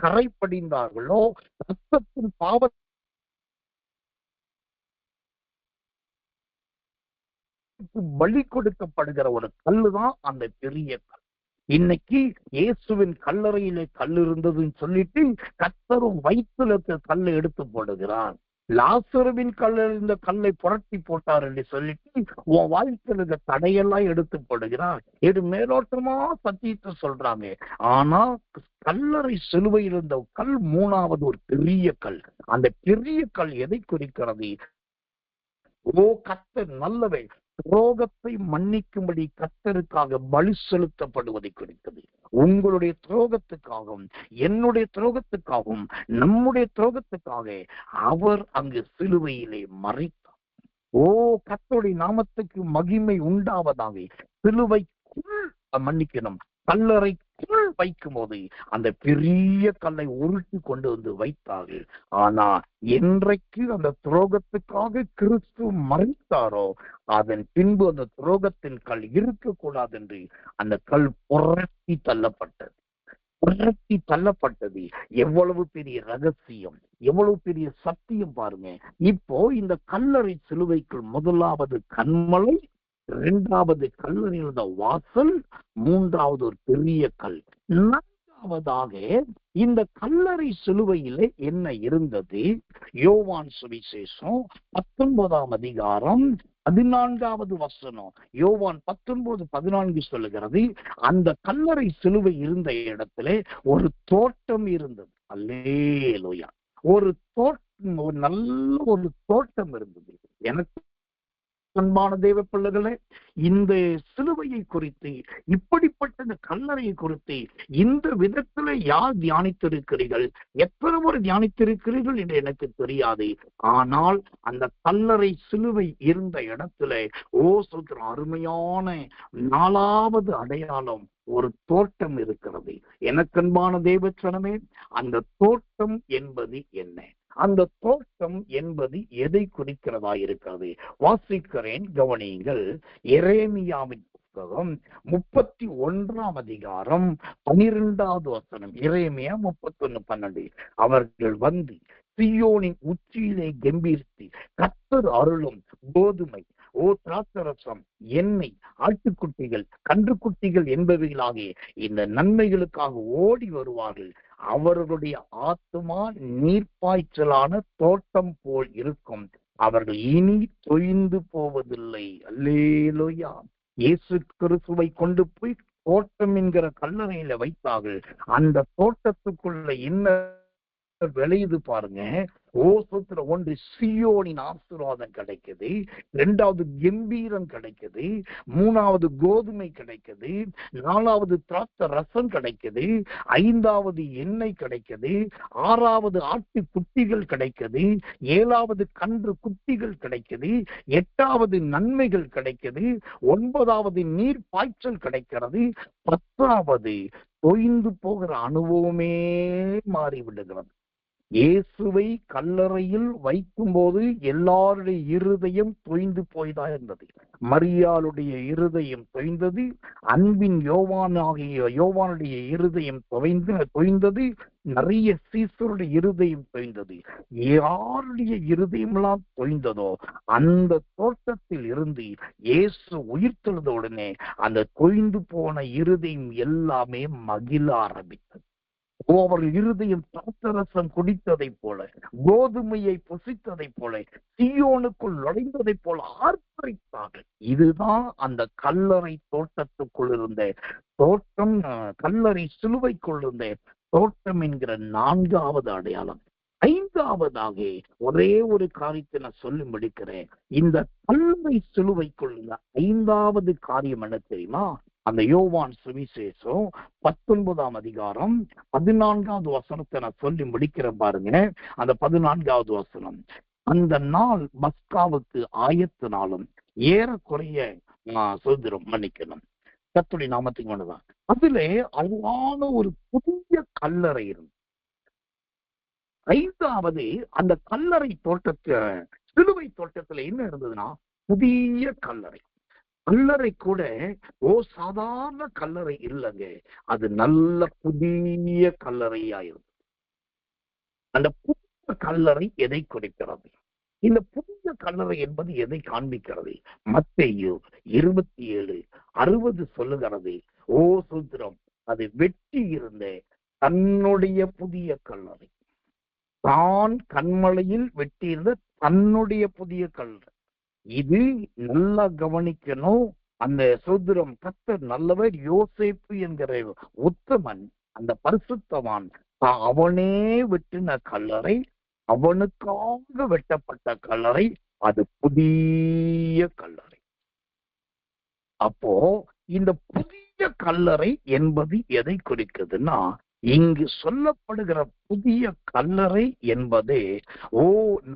கரை படிந்தார்களோ, ரத்தத்தின் பாவ பலி கொடுக்கப்படுகிற ஒரு கல்லுதான் அந்த பெரிய கல். இன்னைக்கு இயேசுவின் கல்லறையிலே கல் இருந்ததுன்னு சொல்லிட்டு கர்த்தரும் வயிற்றுல கல்லை எடுத்து போடுகிறான். லாசருவின் இந்த கல்லை புரட்டி போட்டார் என்று சொல்லிட்டு உன் வாழ்க்கையில இந்த தடையெல்லாம் எடுத்து போடுகிறான். இது மேலோட்டமா சத்தியத்தை சொல்றாங்க. ஆனா கல்லறை சிலுவையில் இருந்த கல் 3வது ஒரு பெரிய கல். அந்த பெரிய கல் எதை குறிக்கிறது? ஓ கர்த்தர் நல்லவை. துரோகத்தை மன்னிக்கும்படி கர்த்தருக்காக பலி செலுத்தப்படுவதை குறித்தது. உங்களுடைய துரோகத்துக்காகவும் என்னுடைய துரோகத்துக்காகவும் நம்முடைய துரோகத்துக்காக அவர் அங்கு சிலுவையிலே மறித்தார். ஓ கர்த்தருடைய நாமத்துக்கு மகிமை உண்டாவதாக. சிலுவைக்குள் மன்னிக்கணும், கல்லறைக்குள் வைக்கும் போது அந்த பெரிய கல்லை உருட்டி கொண்டு வந்து வைத்தார்கள். ஆனா என்றைக்கு அந்த துரோகத்துக்காக கிறிஸ்து மறித்தாரோ அதன் பின்பு அந்த துரோகத்தின் கல் இருக்கக்கூடாது என்று அந்த கல் புரட்டி தள்ளப்பட்டது. புரட்டி தள்ளப்பட்டது. எவ்வளவு பெரிய ரகசியம், எவ்வளவு பெரிய சத்தியம் பாருங்க. இப்போ இந்த கல்லறை சிலுவைக்குள் முதலாவது கண்மலை, இரண்டாவது கல்லறையில் இருந்த வாசல், மூன்றாவது ஒரு பெரிய கல், நான்காவதாக இந்த கல்லறை சிலுவையிலே என்ன இருந்தது? யோவான் சுவிசேஷம் 19ஆம் அதிகாரம் 14வது வசனம். யோவான் 19:14 சொல்லுகிறது, அந்த கல்லறை சிலுவை இருந்த இடத்திலே ஒரு தோட்டம் இருந்தது. அல்லேலூயா. ஒரு தோட்டம், ஒரு நல்ல ஒரு தோட்டம் இருந்தது. எனக்கு அன்பான தேவ பிள்ளைகளே, இந்த சிலுவையை குறித்து, இப்படிப்பட்ட இந்த கல்லறையை குறித்து இந்த விதத்துல யார் தியானித்திருக்கிறீர்கள், எத்தனை முறை தியானித்திருக்கிறீர்கள் என்று எனக்கு தெரியாது. ஆனால் அந்த கல்லறை சிலுவை இருந்த இடத்துல சொல்ற அருமையான 4வது அடையாளம், ஒரு தோட்டம் இருக்கிறது. எனக்கு அன்பான தேவச்சனமே, அந்த தோட்டம் என்பது என்ன? அந்த தோட்டம் என்பது எதை குறிக்கிறதா இருக்கிறது? வாசிக்கிறேன், கவனியுங்கள். எரேமியாவின் புத்தகம் 31ஆம் அதிகாரம் 12வது வசனம். எரேமியா 31:12. அவர்கள் வந்து சீயோனின் உச்சியிலே கம்பீரித்து கர்த்தர் அருளும் கோதுமை, திராட்சரசம், எண்ணெய், ஆட்டுக்குட்டிகள், கன்றுக்குட்டிகள் என்பவைகளாகிய இந்த நன்மைகளுக்காக ஓடி வருவார்கள். அவர்களுடைய ஆத்துமா நீர்ப்பாய்ச்சலான தோட்டம் போல் இருக்கும். அவர்கள் இனி தொய்ந்து போவதில்லை. அல்லேலூயா. இயேசு கிறிஸ்துவை கொண்டு போய் தோட்டம் என்கிற கல்லறையில வைத்தார்கள். அந்த தோட்டத்துக்குள்ள என்ன விளையுது பாருங்க. ஓசத்துல ஒன்று சீயோனின் ஆசீர்வாதம் கிடைக்குது, 2வது கம்பீரம் கிடைக்குது, 3வது கோதுமை கிடைக்குது, 4வது திராட்சை ரசம் கிடைக்குது, 5வது எண்ணெய் கிடைக்குது, 6வது ஆட்டு குட்டிகள் கிடைக்குது, 7வது கன்று குட்டிகள் கிடைக்குது, 8வது நன்மைகள் கிடைக்குது, 9வது நீர் பாய்ச்சல் கிடைக்கிறது, 10வது தொய்ந்து போகிற அனுபவமே மாறிவிடுகிறது. இயேசுவை கல்லறையில் வைக்கும் போது எல்லாருடைய இருதயம் தொய்ந்து போய்தான் இருந்தது. மரியாளுடைய இருதயம் தொய்ந்தது, அன்பின் யோவானுடைய இருதயம் தொய்ந்தது, நிறைய சீசருடைய இருதயம் தொய்ந்தது. யாருடைய இருதயமெல்லாம் தொய்ந்ததோ அந்த தோட்டத்தில் இருந்து இயேசு உயிர்த்தெழுந்த உடனே அந்த தொய்ந்து போன இருதயம் எல்லாமே மகிழ ஆரம்பித்தது. அவர்கள் இருதயம் திராட்சரசம் குடித்ததை போல, கோதுமையை புசித்ததை போல, சீயோனுக்குள் நுழைந்ததை போல ஆர்ப்பரித்தார்கள். இதுதான் அந்த கல்லறை தோட்டத்துக்குள் இருந்த தோட்டம், கல்லறை சிலுவைக்குள் இருந்த தோட்டம் என்கிற 4வது அடையாளம். 5வதாக ஒரே ஒரு காரியத்தை நான் சொல்லி முடிக்கிறேன். இந்த கல்லறை சிலுவைக்குள் இருந்த 5வது காரியம் என்ன தெரியுமா? அந்த யோவான் சுவிசேஷம் 19ஆம் அதிகாரம் 14வது வசனத்தை நான் சொல்லி முடிக்கிறேன் பாருங்க. அந்த 14வது வசனம், அந்த நாள் பஸ்காவுக்கு ஆயத்த நாளும் ஏறக்குறைய சுதந்திரம் மன்னிக்கணும், கர்த்தருடைய நாமத்துக்கு வேண்டுதான். அதுல அழகான ஒரு புதிய கல்லறை இருந்து. 5வது அந்த கல்லறை சிலுவை தோட்டத்துல என்ன இருந்ததுன்னா புதிய கல்லறை. கல்லறை கூட சாதாரண கல்லறை இல்லைங்க, அது நல்ல புதிய கல்லறையாயிரும். அந்த புதிய கல்லறை எதை குறிக்கிறது? இந்த புதிய கல்லறை என்பது எதை காண்பிக்கிறது? மத்தேயு 27:60 சொல்லுகிறது, சுத்திரம் அது வெட்டி இருந்த தன்னுடைய புதிய கல்லறை, தான் கண்மலையில் வெட்டியிருந்த தன்னுடைய புதிய கல்லறை. இது நல்லா கவனிக்கணும். அந்த சோதரம் கர்த்தர் நல்லவர். யோசேப்பு என்கிற உத்தமன், அந்த பரிசுத்தவான், அவனே வெட்டின கல்லறை, அவனுக்காக வெட்டப்பட்ட கல்லறை, அது புதிய கல்லறை. அப்போ இந்த புதிய கல்லறை என்பது எதை குறிக்குதுன்னா, இங்கு சொல்லப்படுகிற புதிய கல்லறை என்பதே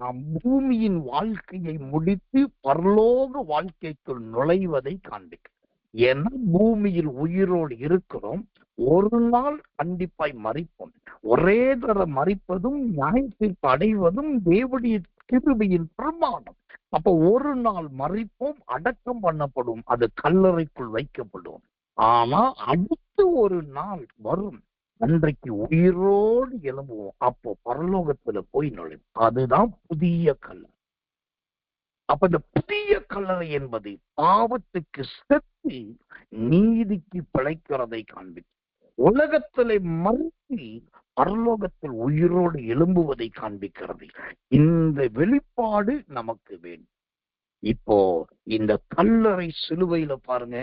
நாம் பூமியின் வாழ்க்கையை முடித்து பரலோக வாழ்க்கைக்குள் நுழைவதை காண்பிக்கும். ஏன்னா பூமியில் உயிரோடு இருக்கிறோம், ஒரு நாள் கண்டிப்பாய் மரிப்போம். ஒரே தர மரிப்பதும் நியாயத்திற்கு அடைவதும் தேவனுடைய கிருபையின் பிரமாணம். அப்ப ஒரு நாள் மரிப்போம், அடக்கம் பண்ணப்படும், அது கல்லறைக்குள் வைக்கப்படும். ஆனா அடுத்து ஒரு நாள் வரும், அன்றைக்கு உயிரோடு எழும்புவோம். அப்போ பரலோகத்துல போய் நுழையும். அதுதான் புதிய கல்லறை. அப்ப இந்த புதிய கல்லறை என்பது பாவத்துக்கு செத்து நீதிக்கு பிழைக்கிறதை காண்பிக்கும். உலகத்திலே மறுத்து பரலோகத்தில் உயிரோடு எழும்புவதை காண்பிக்கிறது. இந்த வெளிப்பாடு நமக்கு வேண்டும். இப்போ இந்த கல்லறை சிலுவையில பாருங்க,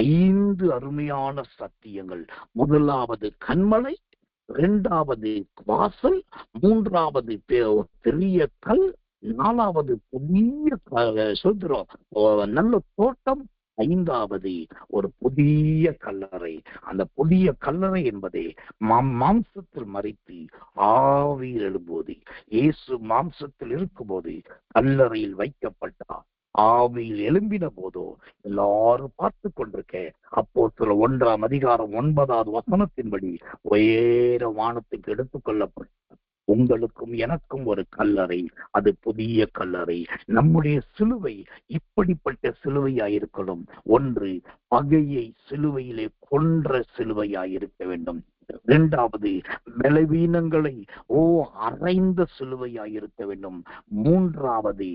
5 அருமையான சத்தியங்கள். முதலாவது கன்மலை, 2வது வாசல், 3வது பெரிய கல், 4வது புதிய சொல்றோம் நல்ல தோட்டம், 5வது ஒரு புதிய கல்லறை. அந்த புதிய கல்லறை என்பதே மாம்சத்தில் மறித்து ஆவியில் எழும்போது, இயேசு மாம்சத்தில் இருக்கும்போது கல்லறையில் வைக்கப்பட்டார். ஆவியில் எழும்பின போதோ எல்லாரும் பார்த்து கொண்டிருக்க, அப்போஸ்தலர் 1ஆம் அதிகாரம் 9வது வசனத்தின்படி உயர வானத்துக்கு எடுத்துக் கொள்ளப்பட்ட உங்களுக்கும் எனக்கும் ஒரு கல்லறை, அது புதிய கல்லறை. நம்முடைய சிலுவை இப்படிப்பட்ட சிலுவையாயிருக்கணும். ஒன்று, பகையை சிலுவையிலே கொன்ற சிலுவையாயிருக்க வேண்டும். 2வது, பலவீனங்களை அறைந்த சிலுவையாயிருக்க வேண்டும். 3வது,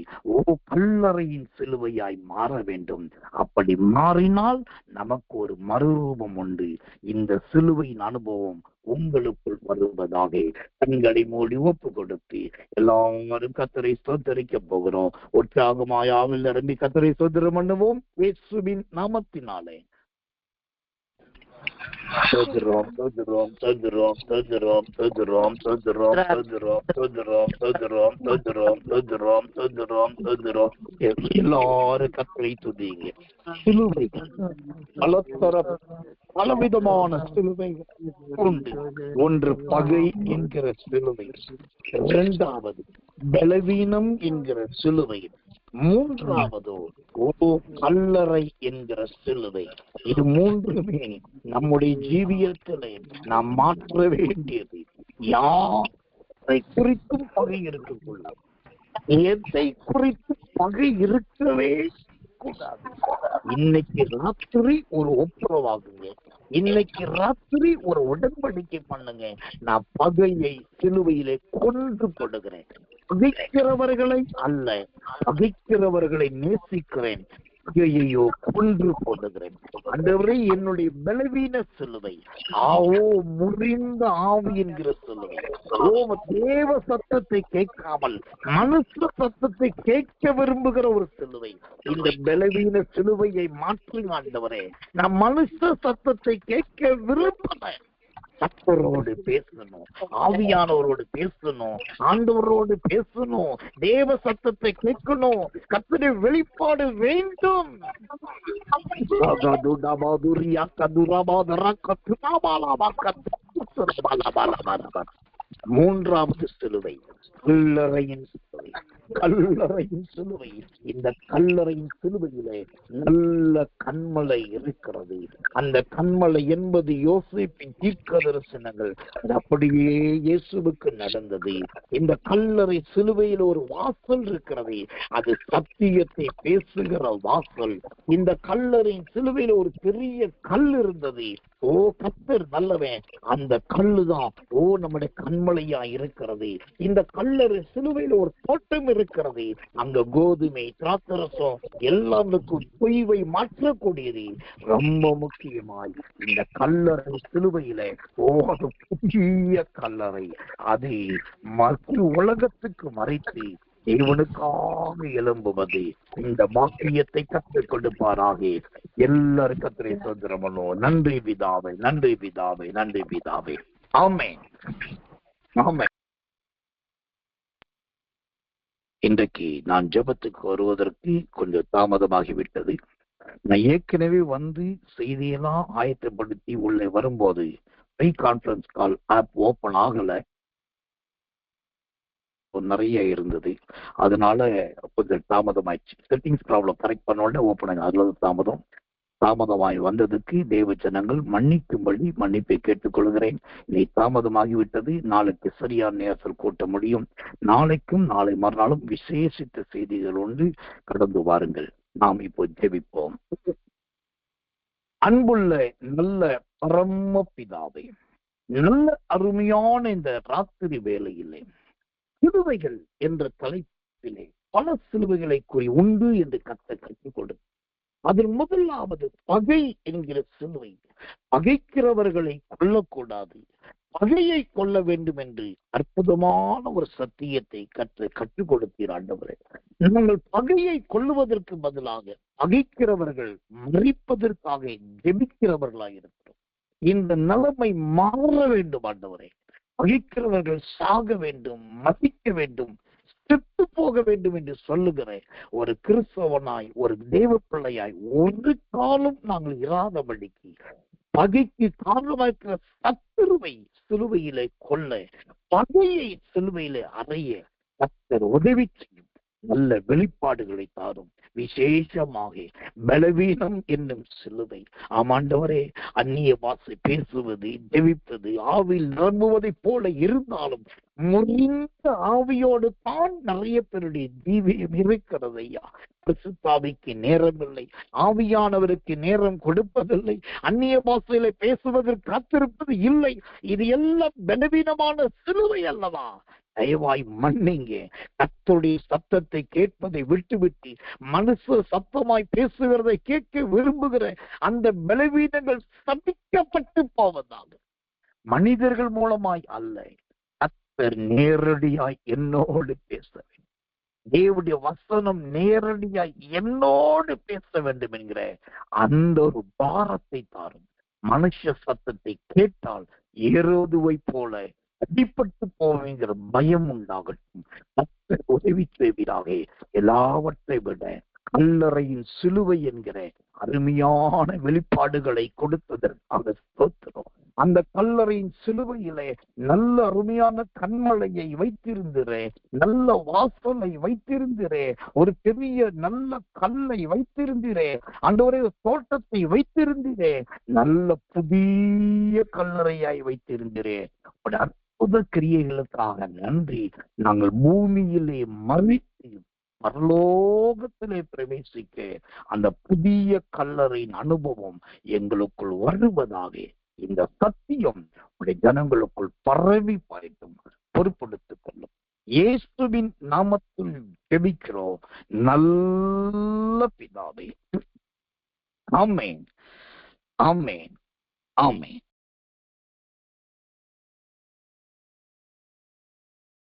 கல்லறையின் சிலுவையாய் மாற வேண்டும். அப்படி மாறினால் நமக்கு ஒரு மறுரூபம் உண்டு. இந்த சிலுவையின் அனுபவம் உங்களுக்குள் வருவதாக. கண்களை மூடி ஒப்பு கொடுத்து எல்லாரும் கர்த்தரை ஸ்தோத்தரிக்க போகிறோம். உற்சாகமாய் ஆவியில் நிரம்பி கர்த்தரை ஸ்தோத்திரம் பண்ணுவோம். இயேசுவின் நாமத்தினாலே சோதரோம் சோதரோம் சோதரோம் சோதரோம் சோதரோம் சோதரோம் சோதரோம் சோதரோம் சோதரோம் சோதரோம் சோதரோம் சோதரோம் சோதரோம். எல்லாரும் கர்த்தரை துதிங்க. சிலுவை பலவிதமான சிலுவை உண்டு. ஒன்று பகை என்கிற சிலுவை, 2வது பலவீனம் என்கிற சிலுவை, 3வது கல்லறை என்கிற சிலுவை. இது 3மே நம்முடைய ஜீவியத்திலே நாம் மாற்ற வேண்டியது. யாரை குறித்தும் பகை இருக்கக்கூடாது, எதை குறித்து பகை இருக்கவே கூடாது. இன்னைக்கு ராத்திரி ஒரு ஒப்புரவாகுங்க. இன்னைக்கு ராத்திரி ஒரு உடன்படிக்கை பண்ணுங்க. நான் பகையை சிலுவையிலே கொன்று போடுகிறேன். பகைக்கிறவர்களை அல்ல, பகைக்கிறவர்களை நேசிக்கிறேன். பகையையோ கொன்று போடுகிறேன். ஆண்டவரே, என்னுடைய பலவீன சிலுவை, முறிந்த ஆவி என்கிற சிலுவை, தேவ சத்தத்தை கேட்காமல் மனுஷ சத்தத்தை கேட்க விரும்புகிற ஒரு சிலுவை. இந்த பலவீன சிலுவையை மாற்றி ஆண்டவரே, நான் மனுஷ சத்தத்தை கேட்க விரும்புகிறேன். கர்த்தரோடு பேசணும், ஆவியானவரோடு பேசணும், ஆண்டவரோடு பேசணும், தேவ சத்தத்தை கேட்கணும், கர்த்தருடைய வெளிப்பாடு வேண்டும். 3வது சிலுவை, கல்லறையின் சிலுவை. கல்லறையின் சிலுவை. இந்த கல்லறையின் சிலுவையிலே நல்ல கன்மலை இருக்கிறது. அந்த கன்மலை என்பது யோசேப்பின் தீர்க்க தரிசனங்கள். அது அப்படியே இயேசுவுக்கு நடந்தது. இந்த கல்லறை சிலுவையில் ஒரு வாசல் இருக்கிறது. அது சத்தியத்தை பேசுகிற வாசல். இந்த கல்லறையின் சிலுவையில ஒரு பெரிய கல் இருந்தது. கர்த்தர் நல்லவன். அந்த கல்லுதான் நம்முடைய கண்மலையா இருக்கிறது. இந்த கல்லறை சிலுவையில ஒரு தோட்டம் இருக்கிறது. அங்க கோதுமை, திராட்சரசம் எல்லாருக்கும் பொய்வை மாற்றக்கூடியது. ரொம்ப முக்கியமாய் இந்த கல்லறை சிலுவையில அது புதிய கல்லறை. அது உலகத்துக்கு மறைத்து தேவனுக்காக எழும்புவது. இந்த வாக்கியத்தை கற்றுக் கொடுப்பாராக. எல்லாரும் கர்த்தரை ஸ்தோத்திரம் பண்ணுவோம். நன்றி பிதாவே, நன்றி பிதாவே, நன்றி பிதாவே. ஆமென், ஆமென். இன்றைக்கு நான் ஜெபத்துக்கு வருவதற்கு கொஞ்சம் தாமதமாகிவிட்டது. நான் ஏற்கனவே வந்து செய்தியெல்லாம் ஆயத்தப்படுத்தி உள்ளே வரும்போது free conference call app open ஆகல, நிறைய இருந்தது. அதனால கொஞ்சம் தாமதமாயிடுச்சு. செட்டிங்ஸ் ப்ராப்ளம் கரெக்ட் பண்ண உடனே ஓப்பன் ஆகும். அதுல தாமதமாய் வந்ததுக்கு தேவ ஜனங்கள் மன்னிக்கும்படி மன்னிப்பை கேட்டுக்கொள்கிறேன். நீ தாமதமாகிவிட்டது. நாளைக்கு சரியான நேரத்தில் கூட்ட முடியும். நாளைக்கும் நாளை மறுநாளும் விசேஷித்த செய்திகள் ஒன்று கடந்து வாருங்கள். நாம் இப்போ ஜெபிப்போம். அன்புள்ள நல்ல பரம பிதாவே, நல்ல அருமையான இந்த ராத்திரி வேளையிலே சிலுவைகள் என்ற தலைப்பிலே பல சிலுவைகளை கூறி உண்டு என்று கற்றுக் கொடுத்து, அதில் முதலாவது பகை என்கிற சிலுவை. பகைக்கிறவர்களை கொல்லக்கூடாது, பகையை கொள்ள வேண்டும் என்று அற்புதமான ஒரு சத்தியத்தை கற்றுக் கொடுத்தீர் ஆண்டவரே. நாங்கள் பகையை கொள்ளுவதற்கு பதிலாக பகைக்கிறவர்கள் மறிப்பதற்காக ஜெபிக்கிறவர்களாக இருக்கிறோம். இந்த நிலைமை மாற வேண்டும் ஆண்டவரே. பகைக்கிறவர்கள் சாக வேண்டும், மதிக்க வேண்டும், செத்து போக வேண்டும் என்று சொல்லுகிற ஒரு கிறிஸ்தவனாய், ஒரு தேவ பிள்ளையாய் ஒரு காலம் நாங்கள் இராதபடிக்கு பகைக்கு காரணமாயிருக்கிற சத்துருவை சிலுவையிலே கொல்ல, பகையை சிலுவையிலே அறைய கர்த்தர் உதவி செய்யும். நல்ல வெளிப்பாடுகளை தாரும். விசேஷமாக பலவீனம் என்னும் சிலுவை. ஆமாண்டவரே, அந்நிய பாஷை பேசுவது, ஜெபிப்பது, ஆவியில் நிரம்புவதை போல இருந்தாலும் முறிந்த ஆவியோடு தான் நிறைய பேருடைய ஜீவியம் இருக்கிறது ஐயா. பரிசுத்தாவிக்கு நேரம் இல்லை, ஆவியானவருக்கு நேரம் கொடுப்பதில்லை, அந்நிய பாஷையில பேசுவதற்கு காத்திருப்பது இல்லை. இது எல்லாம் பலவீனமான சிலுவை அல்லவா? தயவாய் மன்னிங்க. கர்த்தருடைய சத்தத்தை கேட்பதை விட்டுவிட்டு மனுஷ சத்தமாய் பேசுகிறதை கேட்க விரும்புகிற அந்த பலவீனங்கள் சபிக்கப்பட்டு போவதாக. மனிதர்கள் மூலமாய் அல்ல, கர்த்தர் நேரடியாய் என்னோடு பேச வேண்டும். தேவனுடைய வசனம் நேரடியாய் என்னோடு பேச வேண்டும் என்கிற அந்த ஒரு பாரத்தை தாரும். மனுஷ சத்தத்தை கேட்டால் ஏரோதுவை போல அடிப்பட்டு போவங்கிற பயம் உண்டாகட்டும். உதவி செய்வீராக. எல்லாவற்றை விட கல்லறையின் சிலுவை என்கிற அருமையான வெளிப்பாடுகளை கொடுத்ததற்காக ஸ்தோத்திரம். அந்த கல்லறையின் சிலுவையிலே நல்ல அருமையான கண்மலையை வைத்திருந்திரே, நல்ல வாசலை வைத்திருந்திரே, ஒரு பெரிய நல்ல கல்லை வைத்திருந்தீரே, அந்த ஒரு தோட்டத்தை வைத்திருந்தீரே, நல்ல புதிய கல்லறையாய் வைத்திருந்தீரே. அற்புத கிரியைகளுக்காக நன்றி. நாங்கள் பூமியிலே மறித்து பரலோகத்திலே பிரவேசிக்க அந்த புதிய கல்லறையின் அனுபவம் எங்களுக்குள் வருவதாக இந்த சத்தியம் உடைய ஜனங்களுக்குள் பரவி பாய்க்கும் பொறுப்படுத்திக் கொள்ளும். இயேசுவின் நாமத்தில் ஜெபிக்கிறோம் நல்ல பிதாவே. ஆமென், ஆமென், ஆமென்.